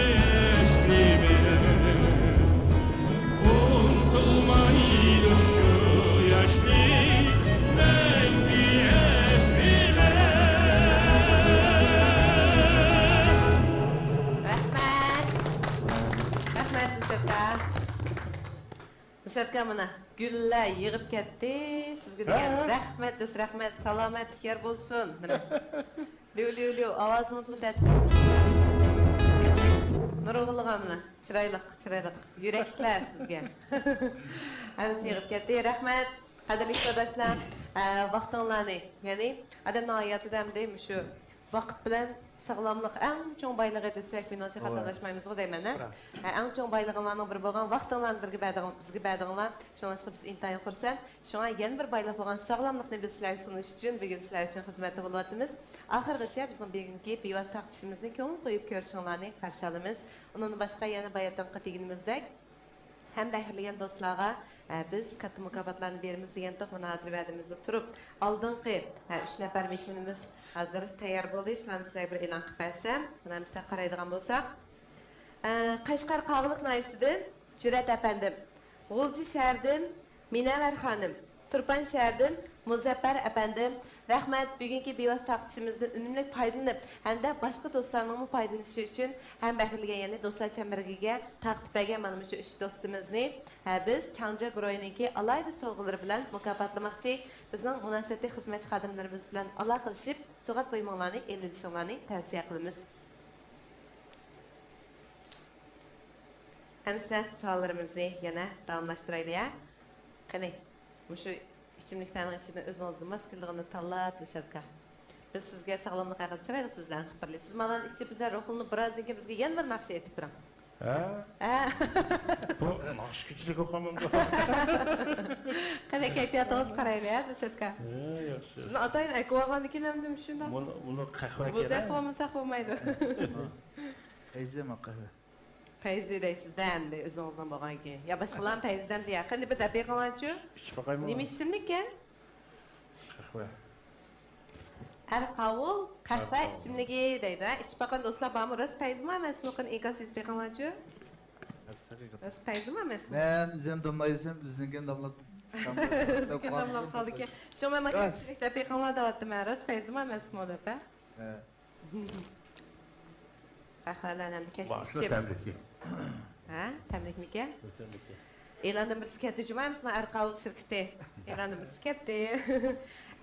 eslime Unutulmaydı şu yaşlı mengi eslime Rahmet. Rahmet Nusrat'a. Nusrat'a mana güller yığıp ketdi. Sizge degan rahmet des rahmet salomatlik yer bo'lsin. Mana. Lü ovozingizga tat. Nurg'ulg'a mana chiroyli yuraklar sizga. Hammasi yığıp ketdi. Rahmet. Qadrli yurtdoshlar, vaqtinglarni, ya'ni odamning hayotida ham deymi shu vaqt bilan sog'lomlik eng cho'ng boylig'i desak, menimcha xatolaşmaymiz deyman. Eng cho'ng boylig'larning biri bo'lgan vaqtinglarni bizga berdiinglar. Shuningdek biz intayin xursand. Shunga yana bir boylik bo'lgan sog'lomlikni biz sizlarga sunish uchun bugun sizlar uchun xizmatda bo'lyapmiz. Oxirgacha bizning bugungi bevosita taqdishimizni ko'ngil qo'yib ko'rishinglarni qarshi olamiz. Undan boshqa yana bayatdan qat'iygimizdek hem bahirlagan do'stlarga biz katta mukofotlarni beramiz degan munozara va'damizda turib, oldingi 3 nafar mehmonimiz hozir tayyor bo'ldi. Shuni sizlarga bir e'lon qilib bersam, mana biz qaraydigan bo'lsak, Qashqar Qog'liq noyisidan Jurat apandim, G'ulji shahridan Minavar xonim, Turpan shahridan Muzaffar apandim. Rahmat, bugungi bevosita taqdishimizdan unumli foydalanib, hamda boshqa do'stlarning foydalanishi uchun ham bahrilgan yana do'stlar chambargiga taqdim bergan mana shu 3 do'stimizni biz Changja guruhiningki alayda sovg'alari bilan mukofotlamoqchi. Bizning munosabatli xizmatchi xodimlarimiz bilan aloqa qilishib, so'g'at qo'ymoqlarni e'lonishinglarni tavsiya qilamiz. Hamsa savollarimizni yana davomlashtiraylik. Qani, shu ichimliklarning ichidan o'zingizga mos kelganini tanlab Dilshadka. Biz sizga sog'lomlik haqida chiroyli so'zlarni qilib beramiz. Siz mana ichib bizlar ruhini birozdan keyin bizga yana bir naqsha aytib turing. Bu naqsh kuchlik o'qamam. Qanday kayfiyatingiz qaraylik, Dilshadka. Yaxshi. Sizni otang aytib olgandan hamdim shunday. Buni qahva kerak. Bo'lsa qolmasa qolmaydi. Ayzema qahva. Fayzi deysizda endi o'zingizdan bo'lgan keyin. Ya boshqalarning fayzidan deya. Qanday bir daqiqalarchi? Ichib boqaymi? Nima ichimlik ekan? Qahva. Arqavul qahva ichimligi deydi. Ichib boqqan do'stlar bormi? Rost fayzmi emasmi? Qani ekasiz beqanlarchi? Rost fayzmi emasmi? Men o'zim damlay desam, bizning damlab damlab qoldi ekan. Shu men maktabda beqanlarda otdim. Rost fayzmi emasmi deb? Qahvalarni Boshqa tabriki. Ha, tabrikmikan? E'londan bir sketch jumaymiz men Arqavul shirkati. E'londan bir sketch.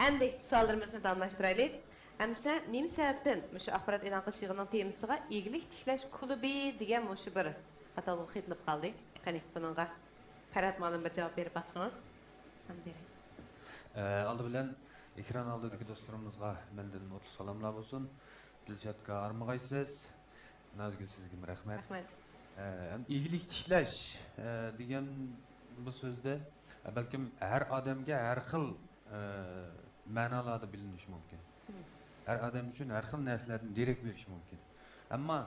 Endi savollarimizni davomlashtiraylik. Hamsa nima sababdan shu axborot e'lon qilish yig'ining temasiga Egilik tiklash klubi degan shu bir atalg'i xitnib qoldi. Qani buningga Farhat ma'lum bir javob berib baqsangiz. Ham bering. Aldı bilen ekran aldığındaki dostlarımızga menden mutlu salamlar olsun. Dilshadka armagaysiz. Nazgül sizge rahmet. Rahmet. İyilik tiklash degan bu sözde belki her adamga har xil ma'nolarda bilinishi mumkin. Her adam uchun har xil narsalardan derak berishi mumkin. Ammo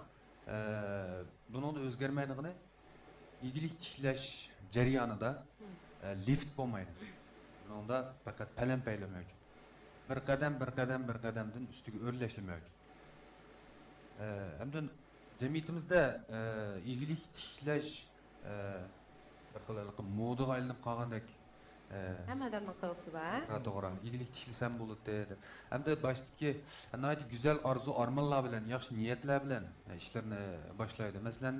buning o'zgarmaydigini iyilik tiklash jarayonida lift bo'lmaydi. Bunda faqat palam-payla mavjud. Bir qadamdan ustiga o'rlash mavjud. Hamda cemiyetimizde iyilik tiklash bir xil modaga aylanib qolgandek Hamma odamning qilg'isi bor. To'g'ri, iyilik tiklasam bo'ladi deb. Hamda boshdagi nihoyat go'zal orzu armonlar bilan, yaxshi niyatlar bilan ishlarni boshlaydi. Masalan,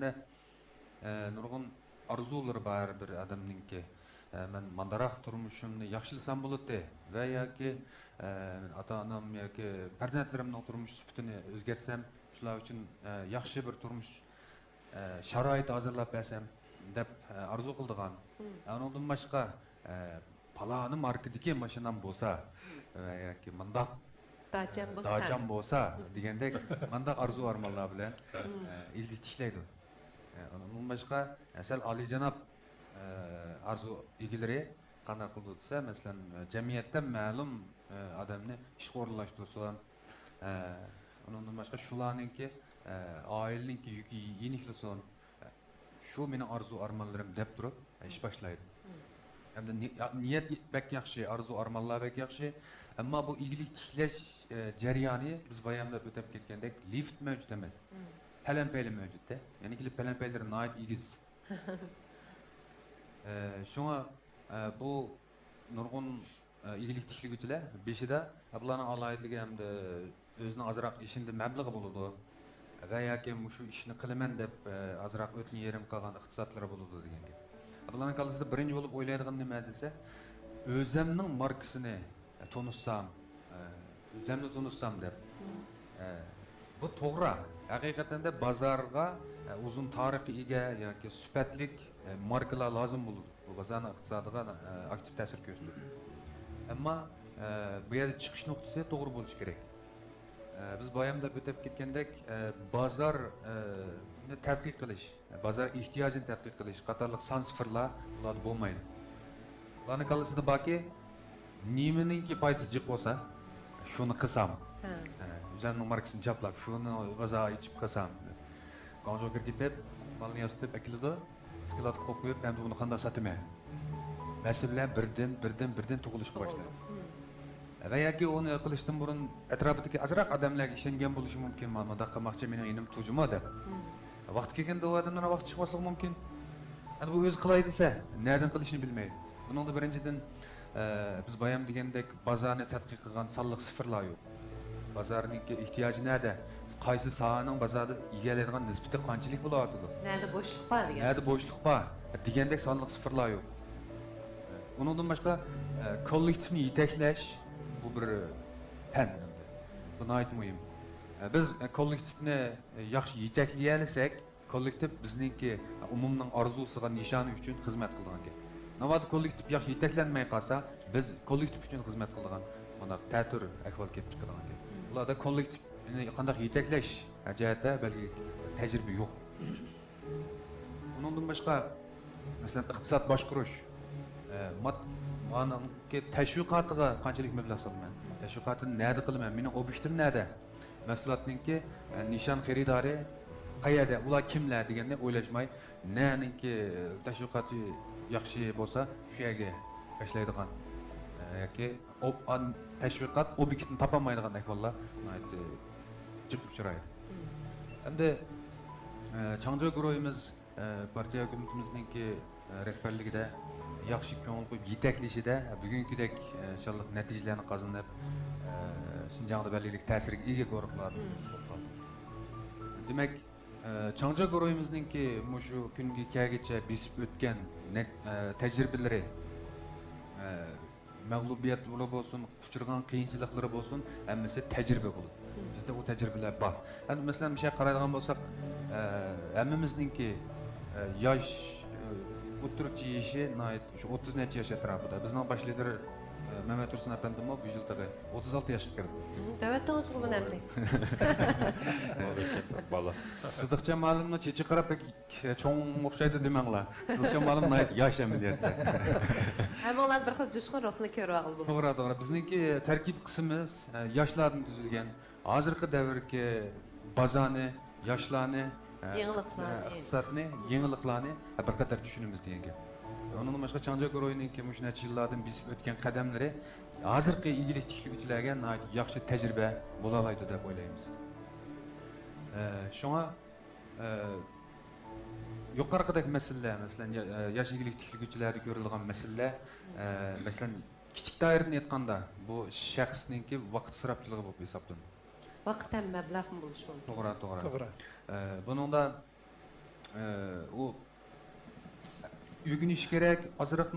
nurg'un orzular bor bir odamningki. Men mandaroq turmushimni yaxshilasam bo'ladi va yoki ota-onam yoki farzandlarimning turmush sifatini o'zgartsam, shular uchun yaxshi bir turmush sharoit hozirlab bersam deb orzu qildigan. Undan boshqa palani markadagi mashinam bo'lsa yoki mandaq dajam bo'lsa degandek mandaq orzu armonlar bilan iyilik tiklaydi. Undan boshqa asal oliyjanob arzu egilari qanday qildi desa, masalan, jamiyatda ma'lum odamni ishga o'rinlashtirsa, undan boshqa shularningki oilaningki yuki yeniklasin, shu mening arzu armonlarim deb turib ish boshlaydi. Hamda niyat bek yaxshi, arzu armonlar bek yaxshi, ammo bu iyilik tiklash jarayoni biz bayonlab o'tib ketgandek lift mavjud emas. Palam-payla mavjud-da. Ya'ni palam-paylar nihoyat egiz. Şuna bu nurg'un iyilik tikligüchilar beshida bularning alayidligi hamda o'zini azroq ishinde mablag'i bo'ladi va yoki shu ishni qilaman deb azroq o'tni yerim qolgan iqtisodlar bo'ladi degan gap. Bularning qalbida birinchi bo'lib o'ylaydigan nima desa, o'zimning markasini tanitsam, o'zimni tanitsam deb. Bu to'g'ri. Haqiqatan da bozorga uzun tarixga ega yoki sifatlik markalar lazım bo'ladi. Bu bozorning iqtisodiga aktiv ta'sir ko'rsatadi. Ammo bu yerda chiqish nuqtasi to'g'ri bo'lishi kerak. biz bayamda ötep ketgandek bozor tadqiq qilish, bozor ehtiyojini tadqiq qilish qatorliq son sifirlar ular bo'lmaydi. Ularning qallasida borki, nimaninki foydasi jiq bo'lsa, shuni qilsam. O'zimning markasini chaplab, shuni g'azo ichib qilsam. Qonjo'ga ketib, malni yasitib akiladi, skilat qo'yib, endi buni qanday sataman? Masala birdan tug'ilishga boshlaydi. Va yoki uni qilishdan burun atrofidagi azroq odamlarga ishongan bo'lishi mumkin. Mana bunday qilmoqchi mening inim tujuma deb. Vaqt kelganda u odamdan vaqt chiqmasligi mumkin. Endi bu o'zi qilay desa, nereden qilishni bilmaydi. Buningda birinchidan biz bayam degandek bozorni tadqiq qilgan sonliq sifirlar yo'q. Bozorning ehtiyoji nerede? Qaysi sohaning bozorda egallaydigan nisbati qanchalik bo'layotdi? Nerede boşluk var ya? Nerede boşluk var? Degandek sonliq sifirlar yo'q. Buningdan boshqa kollektivni yetaklash bu bir fan. Bu nihoyat muhim. Biz kollektivni yaxshi yetaklay olsak, kollektiv bizningki umumning orzusiga nishoni uchun xizmat qilgan ekan. Navbat kollektiv yaxshi yetaklanmay qolsa, biz kollektiv uchun xizmat qilgan mana ta'tir ahvol kelib chiqadigan ekan. Ularda kollektivni qanday yetaklash jihatda balki tajriba yo'q. Bundan boshqa masalan iqtisod boshqarish manki tashviqotiga qanchalik mablag' solman? Tashviqotni nada qilaman? Mening obyektim nada? Mahsulotningki nishon xaridori qayerda? Ular kimlar deganni o'ylashmay, naningki tashviqoti yaxshi bo'lsa, shu yerga tashlaydigan yoki tashviqot obyektini topolmaydigan ahvollar chiqib uchraydi. Hamda Changjo guruhimiz partiya hukumatimizninki rahbarligida yaxshi ko'ngil qo'yib yetaklashida bugünkidek inshaalloh natijalarni qozonib Şinjan'da belirlik ta'siriga ega guruhlarni demak Changjo guruhimizninki shu kunga kelgacha besib o'tgan tajribalari mag'lubiyatlar bo'lsin, uchirgan qiyinchiliklari bo'lsin, hammasi tajriba bo'ldi. Bizda o tajribalar bor. Endi masalan bir şey qaraydigan bo'lsak, hammamizninki yosh o'tiruvchi yashi shu 30 necha yosh atrofida. Bizning bosh lider Mehmet Tursun efendim bu yılda 36 yaşa girdi. Evet, doğru bu önemli. Sıdıkça malımla çiçi qarab çoğun o'xshaydi demanglar. Sıdıkça malım nayt yosh amaliyotda. Hem onlar bir xil jo'shqin ruhni ko'rib oldi. To'g'ri. Bizningki tarkib qismimiz yoshlardan tuzilgan. Hozirgi davrga bozorni, yoshlarni, iqtisodni, yangiliklarni bir qator tushunimiz degan gap. Onun başqa Changjo guruhininki mush necha yillardan besib o'tgan qadamlari hozirgi igilik tiklovchilarga yaxshi tajriba bo'la oladi deb o'ylaymiz. Shunga yuqoridagi masalalar, masalan, yosh igilik tiklovchilarda ko'rilgan masalalar, masalan, kichik doirani aytganda bu shaxsninki vaqt isrofchiligi bo'lib hisoblanadi. Vaqt ham mablag' bo'lishi mumkin. To'g'ri. Buningda u Ügünüş gerek, azırak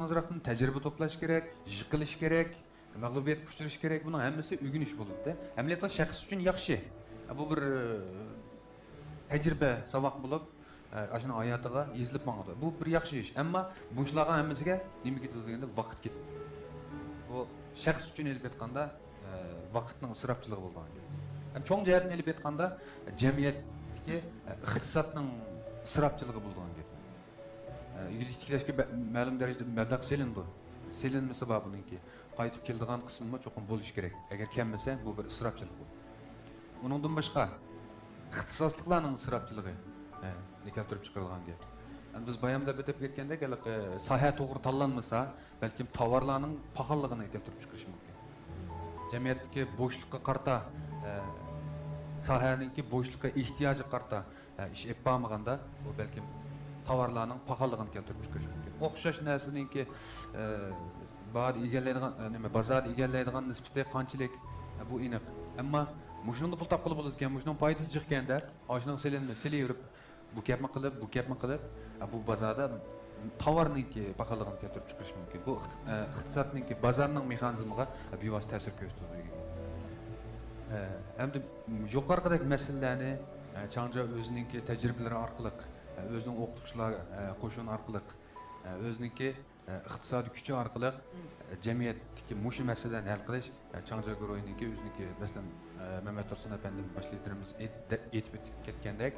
tecrübe toplaş gerek, yıkılış gerek, mağlubiyet kuşturuş gerek. Bunun hemmesi ügünüş bulup da. Emniyetler şahıs için yaxşı. Bu bir tecrübe savak bulup, aşının hayatıga izlip mağdur. Bu bir yaxşı iş. Ama bu işlerden hemmesiga nime ketadiğinde vakit ketadi. Bu şahıs için elip etkanda vakitning ısrafçılığı bulduğu. Hem çoğun cihetini elip etkanda cemiyetki iqtisatning ısrafçılığı bulduğu. Yürütüleşki ma'lum derecede mablag' selindi. Selinmesi babınınki qaytib keldigan qismi cho'qim bo'lish kerak. Agar kelmasa bu bir isrofchilik bu. Uningdan boshqa ixtisosliklarning isrofchiligi keltirib chiqarilgan gap. Biz bayamda o'tib ketgandek, soha to'g'ri tanlanmasa, balkim tovarlarning paxalligini keltirib chiqarish mumkin. Jamiyatdagi bo'shliqqa qarta sohaningki bo'shliqqa ehtiyoji qarta ish etmaganda, bu balkim tovarlarning pahalılığını keltirib chiqarish mumkin. O'xshash narsaninki bozor egallaydigan nisbati qanchalik bu aniq. Ammo mushuni pul topqili bo'ladigan, mushning foydasi chiqqanda, oshning silaverib, bu gapni qilib, bu bozorda tovarninki pahalılığını keltirib chiqarish mumkin. Bu iqtisodninki bozorning mexanizmiga bevosita ta'sir ko'rsatadi. Hamda yuqoridagi masalalarni Changjo o'zininki tajribalari orqali özünün o'qituvchilar qo'shin orqali o'zininki iqtisodiy kuchi orqali jamiyatdagi mushu masalani hal qilish Changja guruhiniki o'ziniki masalan Mehmet Tursun efendim baş liderimiz etib ketgandek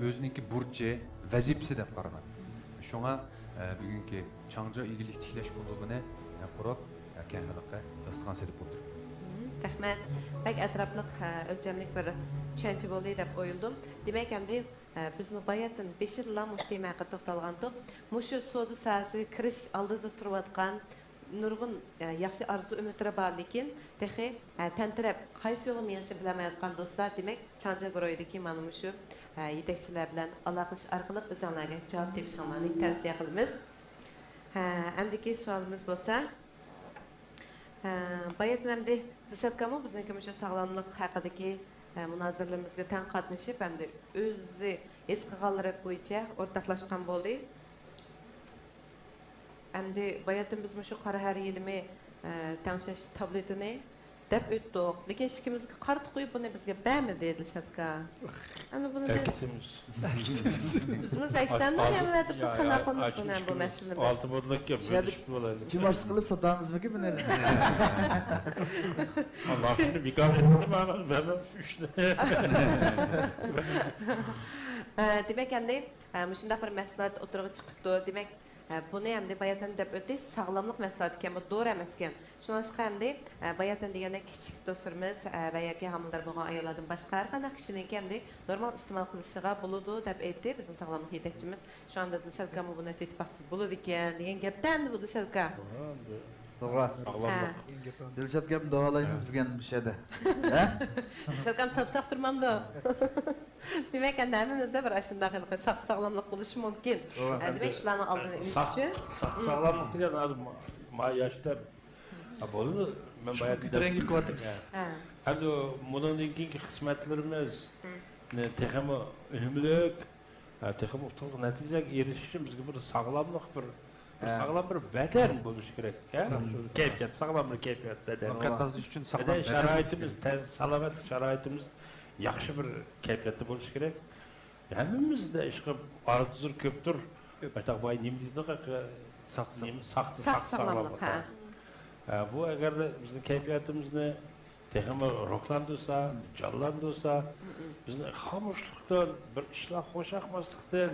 o'ziniki burchi vazifasi deb qaragan. Shunga bugungi Changja igilik tiklash klubini qurib keng xalqqa dasturxon silib bo'ldi. Rahmat. Bak atrofliq o'lchamlik bir tushuncha bo'ldi deb o'yladim. Demak, endi biz bayatdan 5 yillar muhtimaga to'xtalgandik. Mushu savdo sohasiga kirish oldida turayotgan nurg'un yaxshi orzu umidlar bor, lekin texi tantirab qaysi yo'lga menishi bilmayotgan do'stlar, demak, Changja guruhidagi mana mushu yetakchilar bilan aloqalash orqali o'zinglarga javob tepishingizni tavsiya qilamiz. Andiki savolimiz bo'lsa, bayatlamda Dilshatkamu bizniki mushu sog'lomlik haqidagi munoziralarimizga tan qatnashib, hamda o'zi his qilganlari bo'yicha o'rtoqlashgan bo'ldi. Hamda bayatdan biz mushu qora har yilmi tangshash tabletini deb o'tdik. Lekin ikkimizga qarab qo'yib buni bizga bermadi Dilshatka. Ana buni biz aytganmi, hamma tursa qanaqa qilamiz buni bu masalani. Olti bodlakka bo'lish bo'ladi. Kim boshqa qilib sotamizmi buni? Allah'ını bir kahretmedi bana, ben üçte. Demek endi shunday bir mahsulot o'tirg'i chiqibdi. Demak, buni hamda bayatan deb o'tdik, sog'lomlik mahsuloti ekan, bu to'g'ri emas ekan. Shuningdek hamda bayatan deganda kichik do'stlarimiz va yoki homildor bo'lgan ayollardan boshqa har qanday kishining hamda normal iste'mol qilishiga bo'ladi deb aytdi bizning sog'lomlik yetakchimiz. Shu anda Dilshatka buni tetibaqsi bo'ladi ekan degan gapda hamda bu Dilshatka. To'g'ri. Dilshatga davolaymiz bugun bu yerda. Ha? Dilshatkam sop-saq turmamdi. Demak, hammamizda bir shunday sog'lomlik bo'lishi mumkin. Demak, shularni oldini olish uchun Sağlamlık degan hozir ma yoshda bo'ldi. Men bayat Ko'tarangi qilyapmiz. Hadi bundan keyingi xizmatlarimiz texmi unumlik, texmi to'liq natijaga erishish uchun bizga bir sog'lomlik sağlam bir beden bo'lishi kerak. Kayfiyat, sağlam bir kayfiyat beden. Qatnashish uchun sog'lom Beden sharoitimiz, salomatlik sharoitimiz yaxshi bir kayfiyatda bo'lishi kerak. Hammamizda ishqi orzular ko'pdir. Aytaq boy nima deydi? Saq sağlamlik. Bu agar bizning kayfiyatimizni texmi ruhlantirsa, jonlantirsa, bizni xomushlikdan, bir ishlar qo'shaqmaslikdan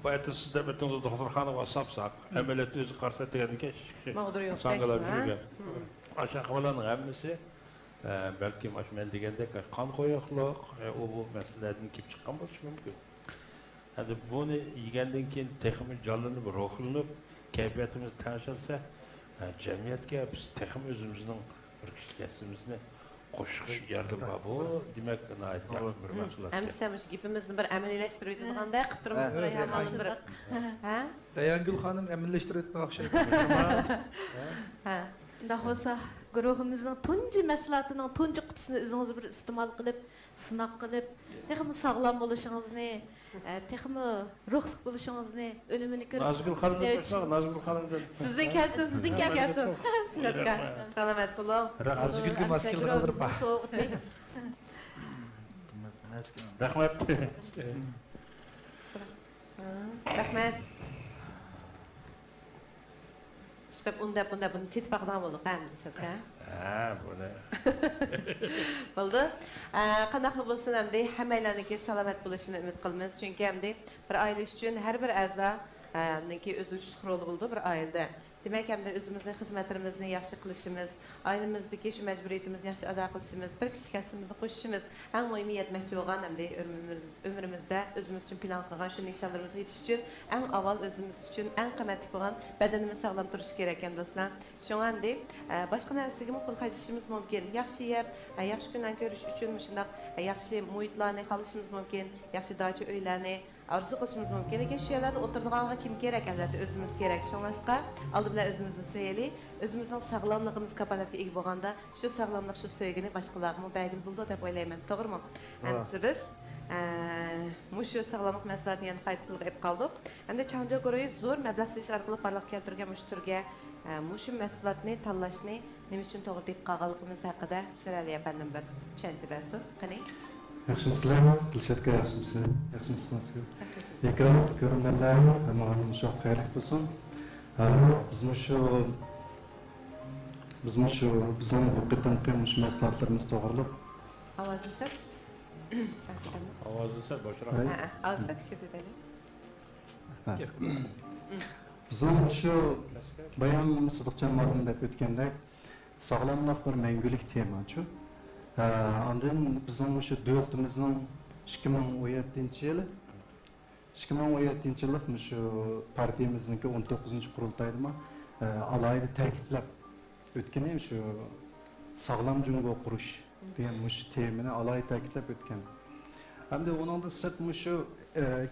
bayatda sizda bir doktorxonaga sapsaq, amaliyot o'zi qarşılayotgandan mag'dur yo'q. sangalar yurgan. Aşağı havalarning hammasi balki men degandek qon qo'yoqliq, bu masalalardan kelib chiqqan bo'lishi mumkin. Hadi bunu yegandan keyin texmi jonlanib, ruhlanib, kayfiyatimiz tanishilsa, jamiyatga biz texmi o'zimizning bir kishiyligimizni qo'shib yardım bu demak bir mahsulot. Hamsamiz ipimizni bir amaliyalashtirib turganda qilib turibmiz bir ayollarni bir. Ha? Dayangul xonim amaliyalashtirib o'xshaydi. Ha. Unda olsa guruhimizning tunji mahsulotining tunji qutisini o'zingiz bir iste'mol qilib, sinab qilib, texmi sog'lom bo'lishingizni, texmi ruhli bo'lishingizni unumini ko'rib. Nazgul xonimdan. Sizdan kelsin. Dilshatka. Salomat bo'ling. Nazgulga maskil qildirib baq. Rahmat. Rahmat. Chiqib unda buni tetibaqdan bo'ldi, Dilshatka. Buni. Bo'ldi. Qanday bo'lsin hamda hammalarniki salomat bo'lishini umid qilamiz. Chunki hamda bir oila uchun har bir a'zo niki o'z roli bo'ldi bir oilada. Demak, hamda o'zimizning xizmatlarimizni yaxshi qilishimiz, oilamizdagi shu majburiyatimizni yaxshi ado qilishimiz, bir kishi kasbimizni qo'shishimiz eng muhimi yetmoqchi bo'lgan hamda umrimizda o'zimiz uchun plan qilgan shu nishonlarimizga yetish uchun eng avval o'zimiz uchun eng qimmatli bo'lgan badanimizni sog'lom turish kerak ekan do'stlar. Shunga hamda boshqa narsaga pul qajishimiz mumkin. Yaxshi yeb, yaxshi kundan ko'rish uchun shunday yaxshi muhitlarni qilishimiz mumkin, yaxshi dacha uylarni arzu qilishimiz mumkin. Lekin shu yerlarda o'tiradiganlar kim kerak? Albatta o'zimiz kerak. Shunga oldi bilan o'zimizni so'yaylik. O'zimizning sog'lomligimiz kafolatga ega bo'lganda, shu sog'lomlik, shu so'ygini boshqalarga bergin bo'ldi deb o'ylayman. To'g'rimi? Endi biz mushu sog'lomlik masalasini yana qayta qilib qoldik. Endi Changja guruhi zo'r mablag' solish orqali barliq keltirgan mush turga mushu mahsulotni tanlashni nima uchun to'g'ri deb qolganligimiz haqida Shirali apandan bir tushuncha bersin. Qani? Yaxshimisizlarmi? Dilshatka yaxshimisiz? Yaxshimisiz? Ekran ko'ringanlarmi? Hammamiz shu xayrli bo'lsin. Bizim bu qıtımqı məsləhətlərimiz doğrulub. Avazı sen. Avazı sen boşra. Avazı kişi dedim. Bizim şu bayan Sıdıqcan madem dep ötkəndək sağlamlıq bir məngülük tema şu. Ondan bizim şu dövlətimizin 2017 yılı 2017 yıllık şu partiyamızınki 19. kurultaydıma alaydı təkidləb ötkənim şu sağlam cümle kuruş diyen muş temini alaydı təkidləb ötkən. Hem de onun da sırt şu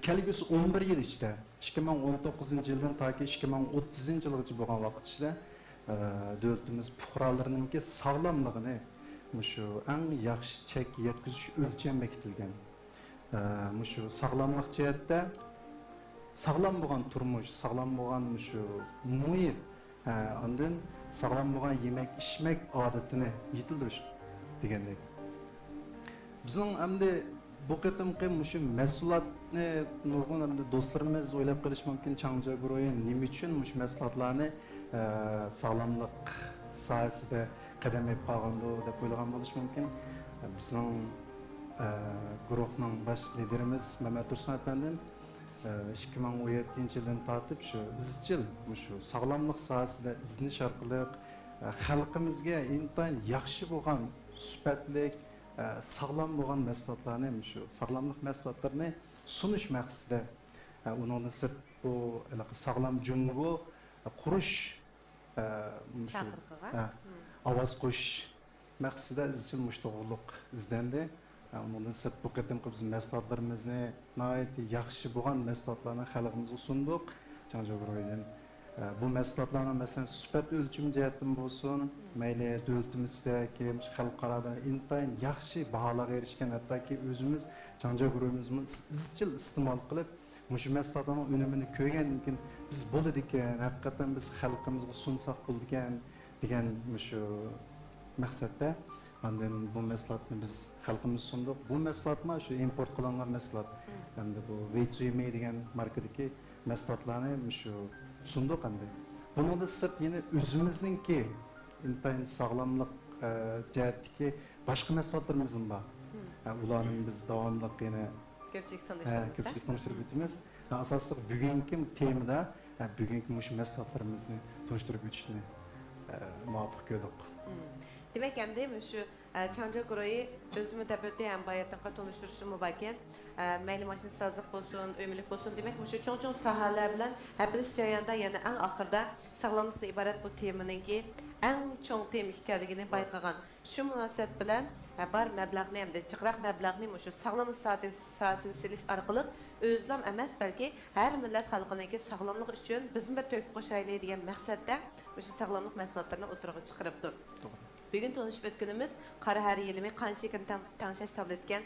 kelgüsü 11 yıl işte 2019 yıldan ta ki 2030 yılgacha bo'lgan vaqt ichida davlatimiz fuqarolarininki sog'lomligini shu eng yaxshi chek yetkazish o'lchami bekitilgan. Shu sog'lomlik jihatda sog'lom bo'lgan turmush, sog'lom bo'lgan shu muhit, ondan sog'lom bo'lgan yemek ichmak odatini yetildirish degandek. Bizning hamda bu qıtımqı şu məsulatni nurgun hamda dostlarımız oylab qilish mumkin Changja guruhi nima uchun mush məsulatlarni sağlamlıq sohasida qadam qo'yib qolgandi deb o'ylagan bo'lish mumkin. Bizning guruhning bosh liderimiz Mehmet Tursun efendim 2017 yildan tortib shu izchil shu sog'lomlik sohasida izlanish orqali xalqimizga intayin yaxshi bo'lgan sifatli sağlam bo'lgan mahsulotlarni shu sog'lomlik mahsulotlarini sunish maqsadida undan sirt bu sog'lom jungo qurish ovoz qo'shish maqsadida izchil mushto'g'riliq izlandi. Undan sirt bu qadimgi biz mahsulotlarimizni nihoyatda yaxshi bo'lgan mahsulotlarni xalqimizga sundik. Chanjogroydan bu mahsulotlarni masalan sifat o'lchim jihatdan bo'lsin, mayli davlatimizdagi xalqaro intayin yaxshi baholarga erishgan, hattoki o'zimiz Chanjogroyimizni izchil iste'mol qilib, shu mahsulotlarning unumini ko'rgandan keyin biz bo'ladi ekan, haqiqatan biz xalqimizga sunsak bo'ldi ekan degan shu maqsadda ondan bu mahsulotni biz xalqimiz sundik. Bu mahsulotma shu import qilingan mahsulot. Hamda bu Veitsuyme degan markadagi mahsulotlarni shu sunduk hamda. Bunun da sırt yine özümüzünki intayin sağlamlık cihetdeki başka meselelerimiz var. Ulanın biz devamlı yine köpçük tanıştırıp ötümüz. Asaslı bugünkü temada bugünkü meselelerimizni tanıştırıp ötüşünü muvaffak gördük. Demek hem değil mi şu Changja guruhi özümü təbəddü hem bayatlıqqa tanıştırışı mübakken məyli maşin sazlıq olsun, ömürlük olsun demek şu çoğun sahalar bilen həbiriz jarayanda yani en axırda sağlamlıqda ibaret bu temanın ki en çoğun tem ikənligini bayqagan. Şu münasibət bilen bar məbləğni hem de çıqraq məbləğni şu sağlamlıq sahasını siliş arqılıq özlem emas belki her millet xalqınınki sağlamlıq üçün bizim bir tök qoşaylı degan məqsəddə şu sağlamlıq məhsulotlarını oturuğa çıxırıbdır. Bugün tanışıp ötkünümüz qara hər yelimi qan şekerini tanışaş tabletken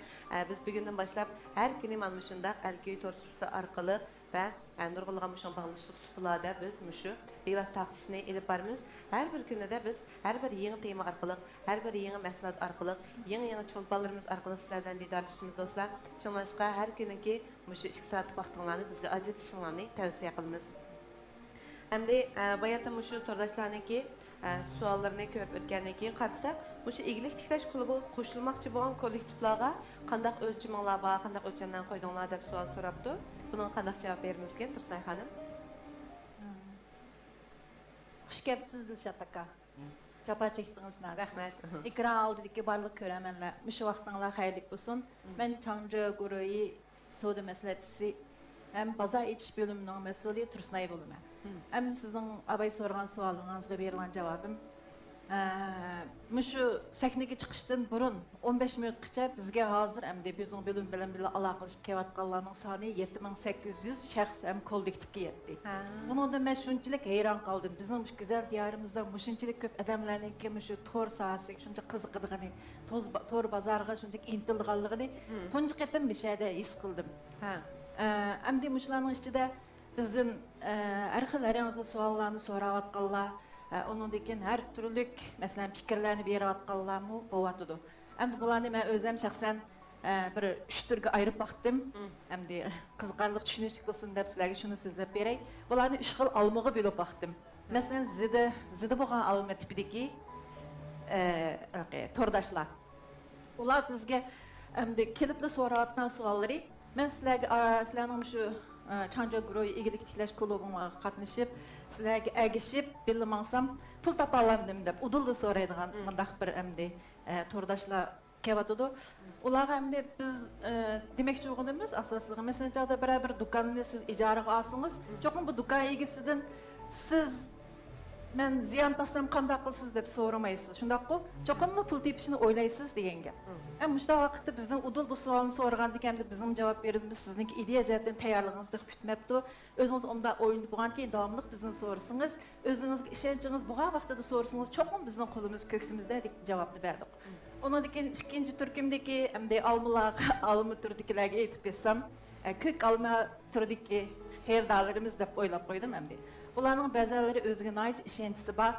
biz bugündən başlap her günü manmışında Elköy Torsusu arqılıq ve nurgulğan bağlışıq sıfırlarda biz müşü beyvaz taqtışını edip barımız. Her bir günü de biz her bir yeni tema arqılıq, her bir yeni məhsulat arqılıq, yeni çolbalarımız arqılıq sizlerden didarlaşımız dostlar. Çınlaşqa her gününki müşü 2 saatlik vaxtınlarını bizge acıtışınlarını tavsiye qılımız. Hem de bayatı müşü tordaşlarınınki suallarını görüp ötkendan keyin qarasa, bu şu igilik tiklash klubi qo'shilmoqchi bo'lgan kollektivlarga qanday o'lchimlar bor, qanday o'lchamdan qo'ydinglar deb savol so'rabdi. Bunga qanday javob bermizgan Tursunay xonim? Xush kelibsiz Dilshod aka. Japa çekdiniz naz. Rahmat. Ekran aldiki barliq ko'ramanlar. Shu vaqtinglar xayrlik bo'lsin. Men Changja guruhi savdo maslahatchisi hem bozor etish bo'limining mas'uli Tursunay bo'limi. Hem sizin abay sorgan sualınızga verilen cevabım. Şu sahneye çıkıştan burun 15 minutgacha bizga hozir hem de bizning bölüm bilan aloqalashib kelayotganlarning soni 7800 shaxs hem kollektivga yetdi. Buningda men shunchalik hayron qoldim. Bizning bu go'zal diyorimizda shunchalik ko'p odamlarningki shu to'r sohasiga shuncha qiziqadiganini, to'r bozoriga shunchalik intilganligini tunji qatim bir şeyda his qildim. Hem de shularning ichida bizden her xil suallarını soravatqanlar, onundakin her türlük mesela fikirlerini beriyatqanlar mı bovatıdı. Hem bularni men özüm şahsen bir 3 türge ayırıp baktım. Hem de kızgarlık düşünüşlük olsun dep sizlerge şunu sözlep berey. Bularni 3 xil almığı bölüp baktım. Mesela zidi bolgan alma tipideki tordaşlar. Ular bizge hem kelipli soratgan sualları. Men sizlerning şu Çanca Groy igilik tiklash klubuna qatnashib, sizlarga ergishib, bilmansam pul topa olamdim deb udulni so'raydigan mundaq bir emdi to'rdoshlar kelyotidi. Ularga emdi biz demoqchi bo'lganimiz asoslig'i masalan bir do'konni siz ijaraga olsangiz, cho'qim bu do'kon egasidan siz men ziyon tasam qanday qilsiz deb so'ramaysiz. Shundaq-ku, cho'qimni pul tepishni o'ylaysiz degan gap. Mushta vaqtda bizning udul bu savolni so'ragandik hamda bizim javob berishimiz sizningki ideya jihatdan tayyorlig'ingizni bitmabdi. O'zingiz unda o'yinib bo'lgandan keyin davomli bizni so'rasangiz, o'zingizga ishonchingiz bo'lgan vaqtida so'rasangiz, cho'qim bizning qo'limiz ko'ksimizda deb javobni berdik. Ondan keyin ikkinchi turkumdagi hamda alma turdikilarga aytib bersam, ko'k alma turdiki xeyirdarlarimiz deb o'ylab qo'ydim hamda. Ularning ba'zilari o'ziga noit ishonchisi bor,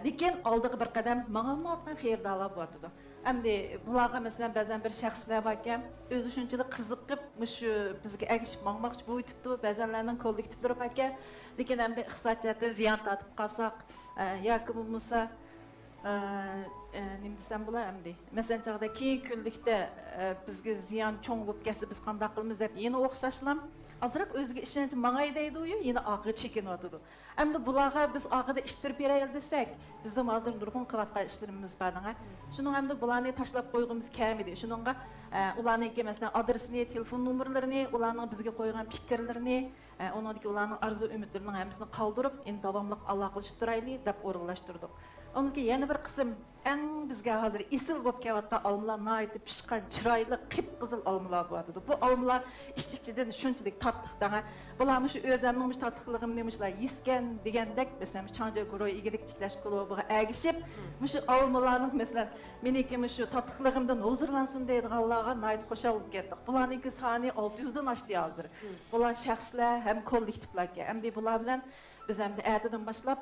lekin oldiga bir qadam ma'lumotdan xeyirdarlar bo'ladi. Endi bularga masalan ba'zan bir shaxslar bor ekan, o'zi shunchalik qiziqib, shu bizga ergishib mangmoqchi bo'libdi, ba'zanlarning kollektiv turib ekan, lekin endi iqtisodiyotdan ziyon tortib qolsak yoki bo'lmasa nima desam bo'lar endi. Masalan, chaqda keyin kunlikda bizga ziyon cho'ng bo'lib kelsa biz qanday qilamiz deb yana o'xshashlam. Azraq o'ziga ishonchi mangay deydi-yu, yana og'i chekinyotdi. Endi bularga biz og'ida ishtirib beraylik desak, bizda hozir nurg'un qilayotgan ishlarimiz bor-da. Shuning endi bularni tashlab qo'yg'imiz kamidi. Shuningga ularning masalan adresini, telefon nomerlarini, ularning bizga qo'ygan fikrlarini, onadagi ularning arzu umidlarining hammasini qoldirib, endi davomli aloqalashib turaylik deb o'rinlashtirdik. Onunki yana bir qism eng bizga hozir isil bo'lib kelayotgan almalar noyati pishgan, chiroyli, qip-qizil almalar bo'ladi. Bu almalar ichidan shunchalik tatliq. Bularni shu o'zimning tatliqligimni mushlar yisgan degandek, masalan, Çanca Groy igilik tiklash klubiga ergishib, shu almalarning masalan, meniki shu tatliqligimdan huzurlansin deydiganlarga noyat xo'shal bo'lib ketdik. Bularning soni 600 dan oshdi hozir. Bular shaxslar ham kollektivlarga. Endi bular bilan biz hamda ertadan boshlab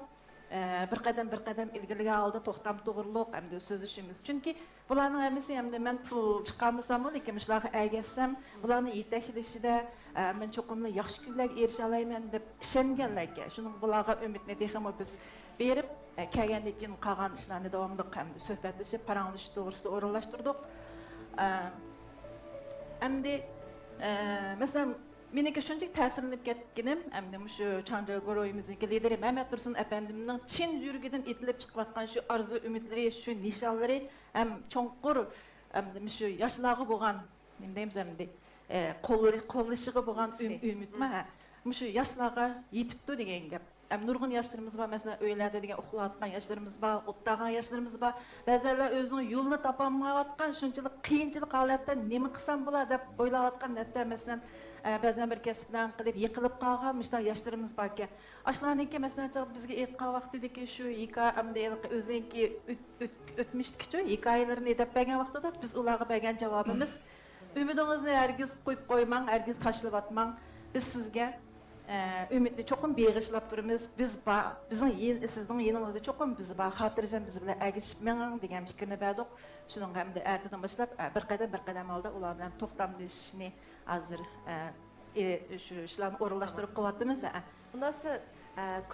bir qadam ilgirga aldı to'xtam to'g'riliq hamda so'zishimiz. Chunki bularning hammasi hamda men pul chiqarmasam, lekin shularga ergashsam, bularni yetaklashida men cho'qimli yaxshi kunlarga erisha olayman deb ishonganlarga, shuning bularga umidni texmo biz berib, kelgandan keyin qolgan ishlarni davomli hamda suhbatlashib, paranglish to'g'risida o'rinlashtirdik. Endi masalan meniki shunchalik ta'sirlanib ketganim, endi shu Çanca Groy'imizning lideri Mehmet Tursun efendimning chin yurgidan etilib chiqayotgan shu arzu umidlari, shu nishonlari ham cho'nqur shu yoshlarga bo'lgan, nima deymiz endi, qo'llashiga bo'lgan umidmi, shu yoshlarga yetibdi degan gap. Nurg'un yoshlarimiz bor, masalan, uylarda degan uxlayotgan yoshlarimiz bor, o'tdagan yoshlarimiz bor. Ba'zilar o'zining yo'lini topolmayotgan, shunchalik qiyinchilik holatda nima qilsam bo'lar deb o'ylayotgan, hatto masalan ba'zan bir kasbdan qilib yiqilib qolgan mishlar yoshlarimiz bor ekan. Ashlarniki masalan bizga aytgan vaqtidagi shu hikoyamda o'zinki o'tmishdiki hikoyalarini deb bergan vaqtida biz ularga bergan javobimiz umidingizni hargiz qo'yib qo'ymang, hargiz tashlab atmang. Biz sizga umidni cho'qim beg'ishlab turamiz. Biz bizning sizning yoningizda cho'qim biz bor, xotirjam biz bilan ergashib meng degan fikrni berdik. Shuning hamda ertadan boshlab bir qadam oldi ular bilan to'xtamlashishni hozir shu ishlarni o'rinlashtirib qilyapmiz. Bunasi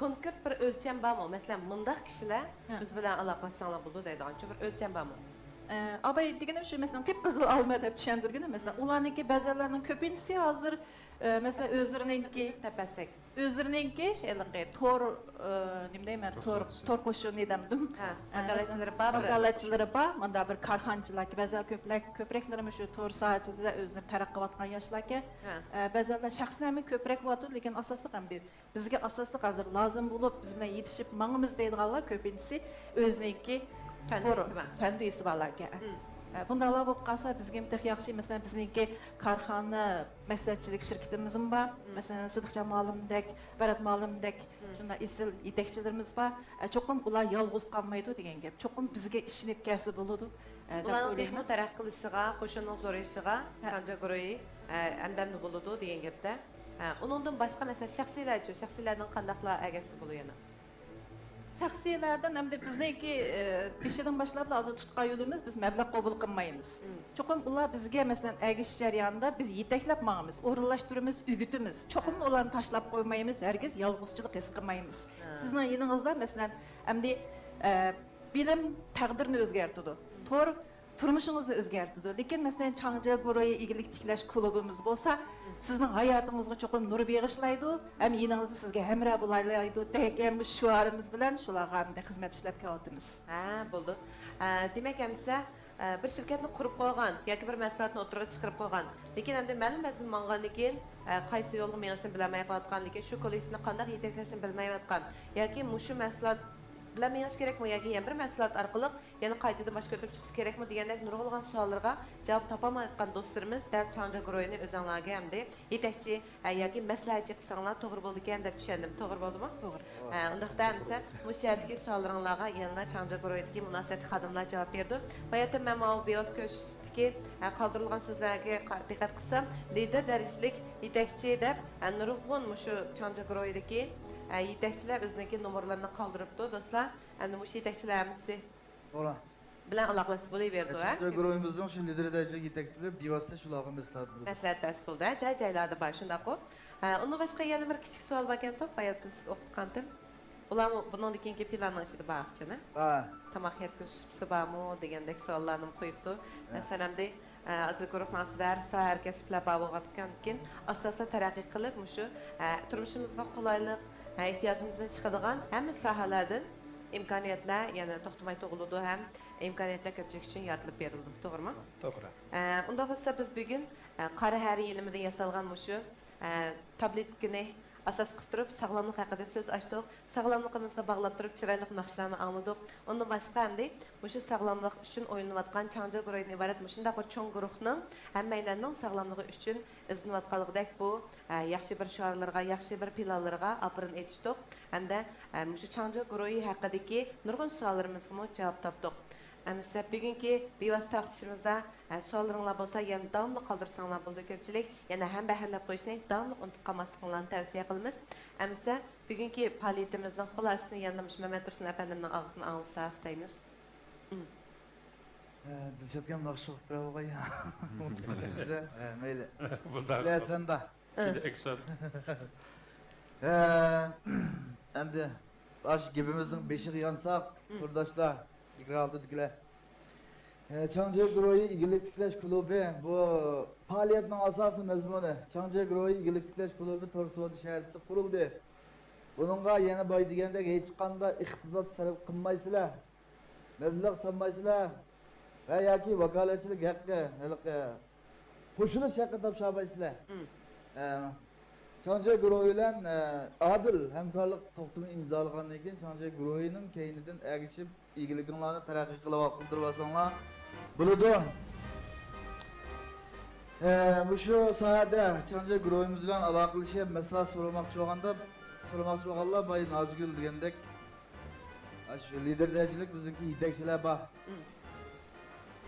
konkret bir o'lcham bormi? Masalan, bundaq kishilar biz bilan aloqalashsanglar bo'ladi deydigan bir o'lcham bormi? Abay deganim shu masalan qip-qizil olma deb tushuntirganim, masalan, ularningki ba'zilarning ko'pinchisi hozir masalan o'zlarininki tapasak, o'zlarininki to'r nima deyman, to'r qo'shini demdim. Maqolachilari bor, manda bir korxonchilarga ba'zilar ko'praklarimi shu to'r sohasida o'zlari taraqqiyot qilayotgan yoshlarga, ba'zilar shaxslarmi ko'prak bo'ladi, lekin asosli ham deydi. Bizga asosli hozir lozim bo'lib, biz bilan yetishib mangimiz deydiganlar ko'pinchisi o'zininki Penduyisi varlarga. Bundalar bo'lib qolsa bizga ham yaxshi, masalan, bizningki korxona maslahatchilik shirkatimiz bor. Masalan, Sidiqjon muallimdek, Barat muallimdek shunday isil yetakchilarimiz bor. Cho'qim ular yolg'iz qolmaydi degan gap. Cho'qim bizga ishinib kelsa bo'ladi. Ularning texnik taraqqi qilishiga, qo'shinning zo'rayishiga Çanca Groy andamli bo'ladi degan gapda. Uningdan boshqa masalan shaxsiylarning qandaqlar agasi bo'lar yana? Şahsiyelerden hem de bizdeki bir şeyden başlayıp da azı tutkan yolumuz biz meblağ kabul kılmayımız. Çokum ular bizge mesela ergiş jarayanda biz yeteklep mağımız, orunlaştırımız, ügütümüz. Çokum olanı taşlap koymayımız, herkes yalgızçılık his kılmayımız. Sizin yanınızda mesela hem de bilim takdirini özgertidi. Tor turmuşunuzu özgertidi. Lekin mesela Çankırı Goroyu İgilik Tiklaş klubumuz bolsa sizin hayatınızga çokum nur begişlaydı. Hem yanınızda sizge hemra bulaylaydı. Tekemiz şuarımız bilen şularga hem de hizmet işlep kelyapmiz. Ha, bo'ldi. Demek emsa bir şirketni qurib qo'ygan yoki bir mahsulotni o'tirib chiqarib qo'ygan. Lekin endi ma'lum mazgil mang'andan keyin qaysi yo'lga mengishini bilmay qolgan, lekin shu kollektivni qanday yetaklashlashni bilmayotgan yoki mushu mahsulot bilan mengish kerakmi yoki yana bir mahsulot orqali yana qaytadan boshqa o'tib chiqish kerakmi degandek nurg'ulg'an savollarga javob topolmayotgan do'stlarimiz dal Çankırı Goroyini o'zinglarga hamda yetakchi yoki maslahatchi qilsanglar to'g'ri bo'ldi ekan deb tushundim. To'g'ri bo'ldimi? To'g'ri. Undaqda hamsa mushu yerdagi savollaringlarga yana Çankırı Goroyidagi munosib xodimlar javob berdi. Bayatda men bu biosko'shdagi qoldirilgan so'zlarga diqqat qilsam, lider darajalik yetakchi deb nurg'un mushu Çankırı Goroyidagi yetakchilar o'ziniki nomerlarini qoldiribdi do'stlar. Endi mushu yetakchilarimizni Doğru. bilan aloqasi bo'laverdi. Çankırı Goroyimizden şu lideri derece yetekçiler bivasıta şularga maslahat berdi. Maslahat bas bo'ldi. Joy-joylarda bor shundaq-ku. Undan boshqa yana bir kichik savol bor ekan, bayatda siz o'qitgandim. Ular bundan keyingi planning ichida bor-chi? Ha. Tamoq yetkazishsi bormi degandek savollarni qo'yibdi. Masalan, hozir guruhmasida har kasblar bor bo'lgandan keyin asosan taraqqiy qilib, mushu turmushimizga qulaylik, ehtiyojimizdan chiqadigan hamma sohalardan imkoniyatlar yana to'xtamay tug'iladi ham imkoniyatlar ko'pchilik uchun yaratilib berildi, to'g'rimi? To'g'ri. Unda bo'lsa biz bugun qora har yilimidan yasalgan mushu tabletkani asos qilib turib sog'lomlik haqida so'z ochdik. Sog'lomligimizga bog'lab turib chiroyli naqshlarni angladik. Undan boshqa hamda mushu sog'lomlik uchun o'ylanayotgan Çankırı Goroyidan iborat mushundaq bir cho'ng guruhning hammalarning sog'lomligi uchun izlanayotganligidek bu yaxshi bir shiorlarga, yaxshi bir planlarga aprin etishdik. Hamda mushu Çankırı Goroyi haqidagi nurg'un savollarimizga javob topdik. Amsa bugungi bevosita taqdishimizda savollaringlar bo'lsa, yana davomli qoldirsanglar bo'ldi ko'pchilik. Yana ham bahrlab qo'yishni davomli unutib qolmasliklarini tavsiya qilamiz. Amsa bugungi faoliyatimizning xulosasini yana Mehmet Tursun efendimning og'zidan anglasak deymiz. Dilshatgan maxshuf bravo ya. Bize mayli. Bunday. Bilasanda. Ekson. Endi taş gibimizin beşiği yansak, turdaşlar, ikraldıdıklar. Çankırı Goroyu İgilik Tiklaş Klubu bu faaliyetinin asası mezmunu. Çankırı Goroyu İgilik Tiklaş Klubu Torsuvadı şehircisi kuruldu. Bununla yeni bay degende hiç kanda ihtizat sarıp kılmaysılar. Meblağ sanmaysılar. Ve yaki vakaletçilik hakkı, hoşunu şakı tapşabaysılar. Çankırı Goroyu ile adil hemkarlık toxtumu imzalagandan keyin Çankırı Goroyu'nun keyninden erişip ilgilikinlerini terakki kılıp kıldırvasanlar buludu. Bu şu sahada Çankırı Goroyumuz bilen alakalı şey mesela sormakçı olanlar Bay Nazgül degendek şu lider derecilik bizimki yetekçiler var.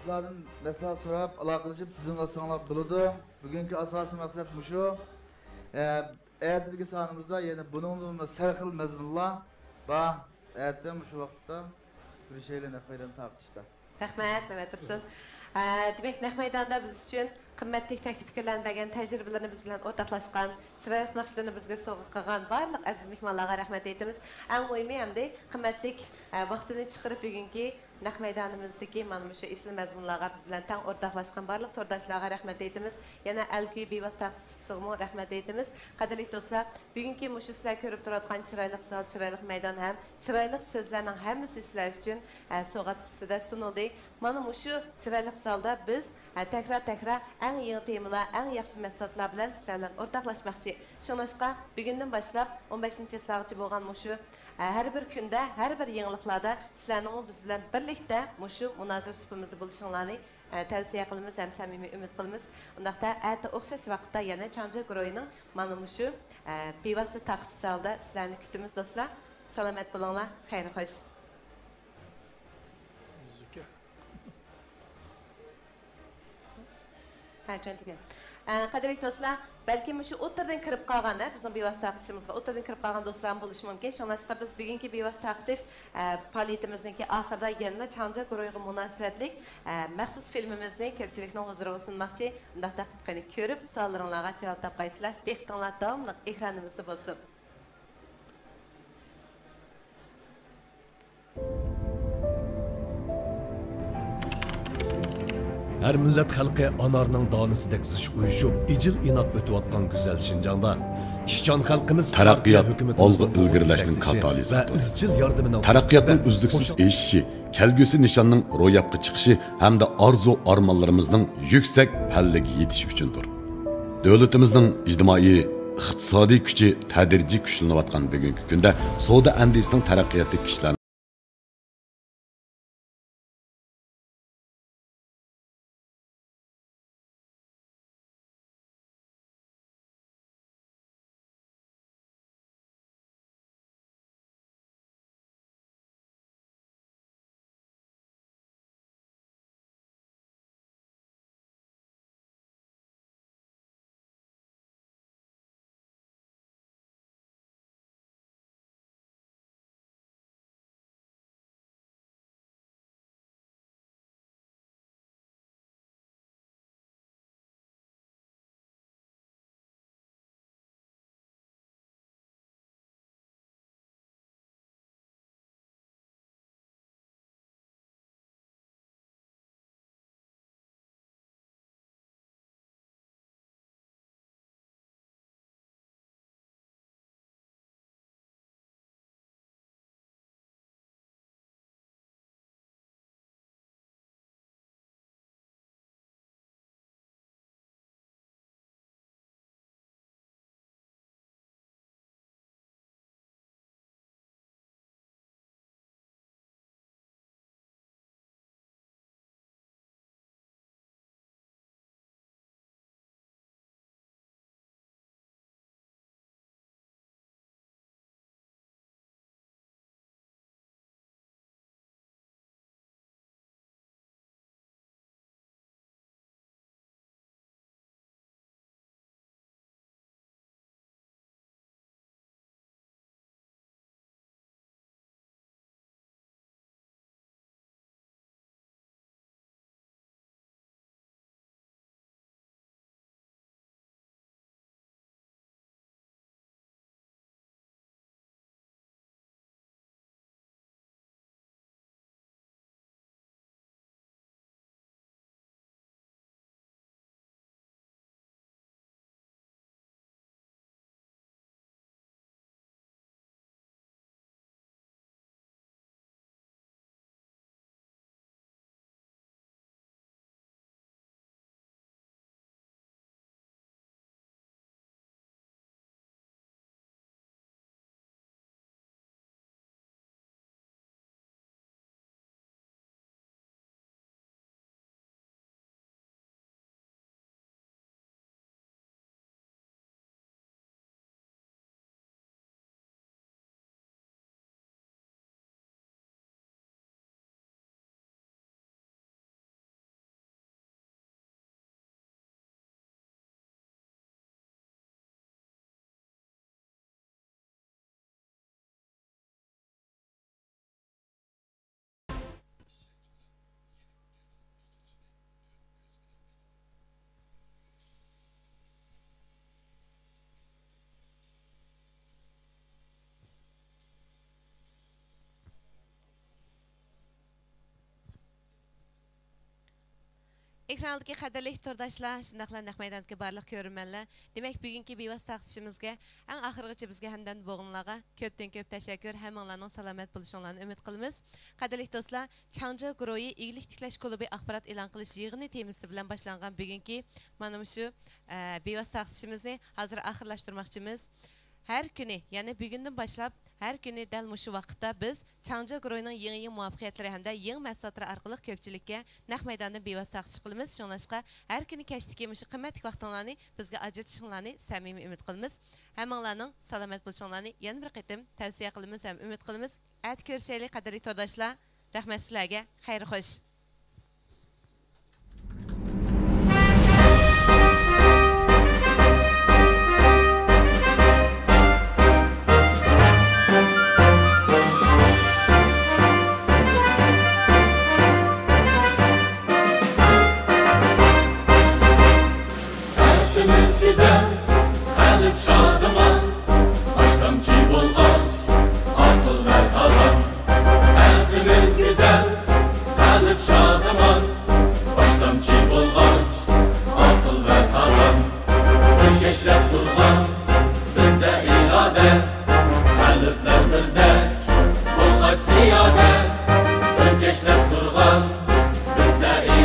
Bunlardan mesela sorap alakalı tizimlasanlar buludu. Bugünkü asası maksat bu şu. Eğitimdeki sahanımızda yani bunun serhil mezmunlar var. Eğitim şu vakitte bir şeyle nefaydan tartıştı. Rahmet Mehmet Tursun. Demek Nəhməydanda biz üçün qimmatli təklif fikirlərini bəgən təcrübələrini biz bilan ortaqlaşqan, çırayıq naxışlarını bizə sovg'a qilgan barlıq əziz mehmonlarga rahmat aytamiz. Ən mühimi hamda qimmatli vaqtini chiqarib bugungi Nəhməydanimizdagi mana shu ism mazmunlarga biz bilan tang o'rtoqlashgan barliq to'rdoshlarga rahmat aytamiz. Yana Alkuy bevosita taqdishimizga rahmat aytamiz. Qadrli do'stlar, bugungi mushu sizlar ko'rib turadigan chiroyli zal, chiroyli maydon ham, chiroyli so'zlarning hammasi sizlar uchun sovg'a sifatida sunildi. Mana mushu chiroyli zalda biz takrar eng yangi temalar, eng yaxshi maslahatlar bilan sizlar bilan o'rtoqlashmoqchi. Shuningdek, bugundan boshlab 15-yilgacha bo'lgan mushu her bir kunda, her bir yangiliklarda sizlarning biz bilan birlikda mushu munozara suhbatimizni bo'lishinglarni tavsiya qilamiz, ham samimiy umid qilamiz. Undaqda ata o'xshash vaqtda yana Çankırı Goroyining mana mushu bevosita taqdis zalda sizlarni kutamiz do'stlar. Salomat bo'linglar, xayr xo'sh. Ha, Qadrli dostlar, balki shu o'tirdan kirib qolganda, bizning bevosita taqtishimizga o'tirdan kirib qolgan do'stlarimiz bo'lishi mumkin. Shuningdek, biz bugungi bevosita taqtish faoliyatimizningki oxirida yana Changja guruhiga munosabatlik maxsus filmimizni ko'pchilikning huzuriga sunmoqchi. Undaqda qani ko'rib, savollaringizga javob topqaysizlar. Diqqatinglar davomli ekranimizda bo'lsin. Her millet xalqi anarning donisidek zish uyushib, icil inoq o'tayotgan güzel Şinjan'da ishchan xalqimiz taraqqiyot olg'a ilgirlashning katalizatori. Taraqqiyotning uzluksiz eshishi, kelgusi nishonning ro'yobga chiqishi hamda orzu armonlarimizning yuksak pallaga yetishi uchundir. Davlatimizning ijtimoiy iqtisodiy kuchi tadrijiy kuchlanayotgan bugungi kunda savdo andisining taraqqiyoti kishilar Ekrandagi qadrli turdashlar, shundaqla naq maydondagi barliq ko'rmanlar. Demak, bugungi bevosita taqtishimizga eng oxirgacha bizga hamdan bo'g'inlarga ko'pdan ko'p tashakkur, hammanglarning salomat bo'lishinglarni umid qilamiz. Qadrli do'stlar, Changja guruhi ig'lik tiklash klubi axborot e'lon qilish yig'ini temasi bilan boshlangan bugungi mana shu bevosita taqtishimizni hozir oxirlashtirmoqchimiz. Her kuni, ya'ni bugundan boshlab her kuni dal mushu vaqtda biz Changja guruhining yangi muvaffaqiyatlari hamda yangi mahsulotlari orqali ko'pchilikka naq maydonda bevosita taqtish qilamiz. Shuningdek, har kuni kashdagi mushu qimmatli vaqtinglarni bizga ajratishinglarni samimiy umid qilamiz. Hammanglarning salomat bo'lishinglarni yana bir qatim tavsiya qilamiz ham umid qilamiz. At ko'rishaylik qadrli turdashlar. Rahmat sizlarga. Xayr xo'sh. turgan bizde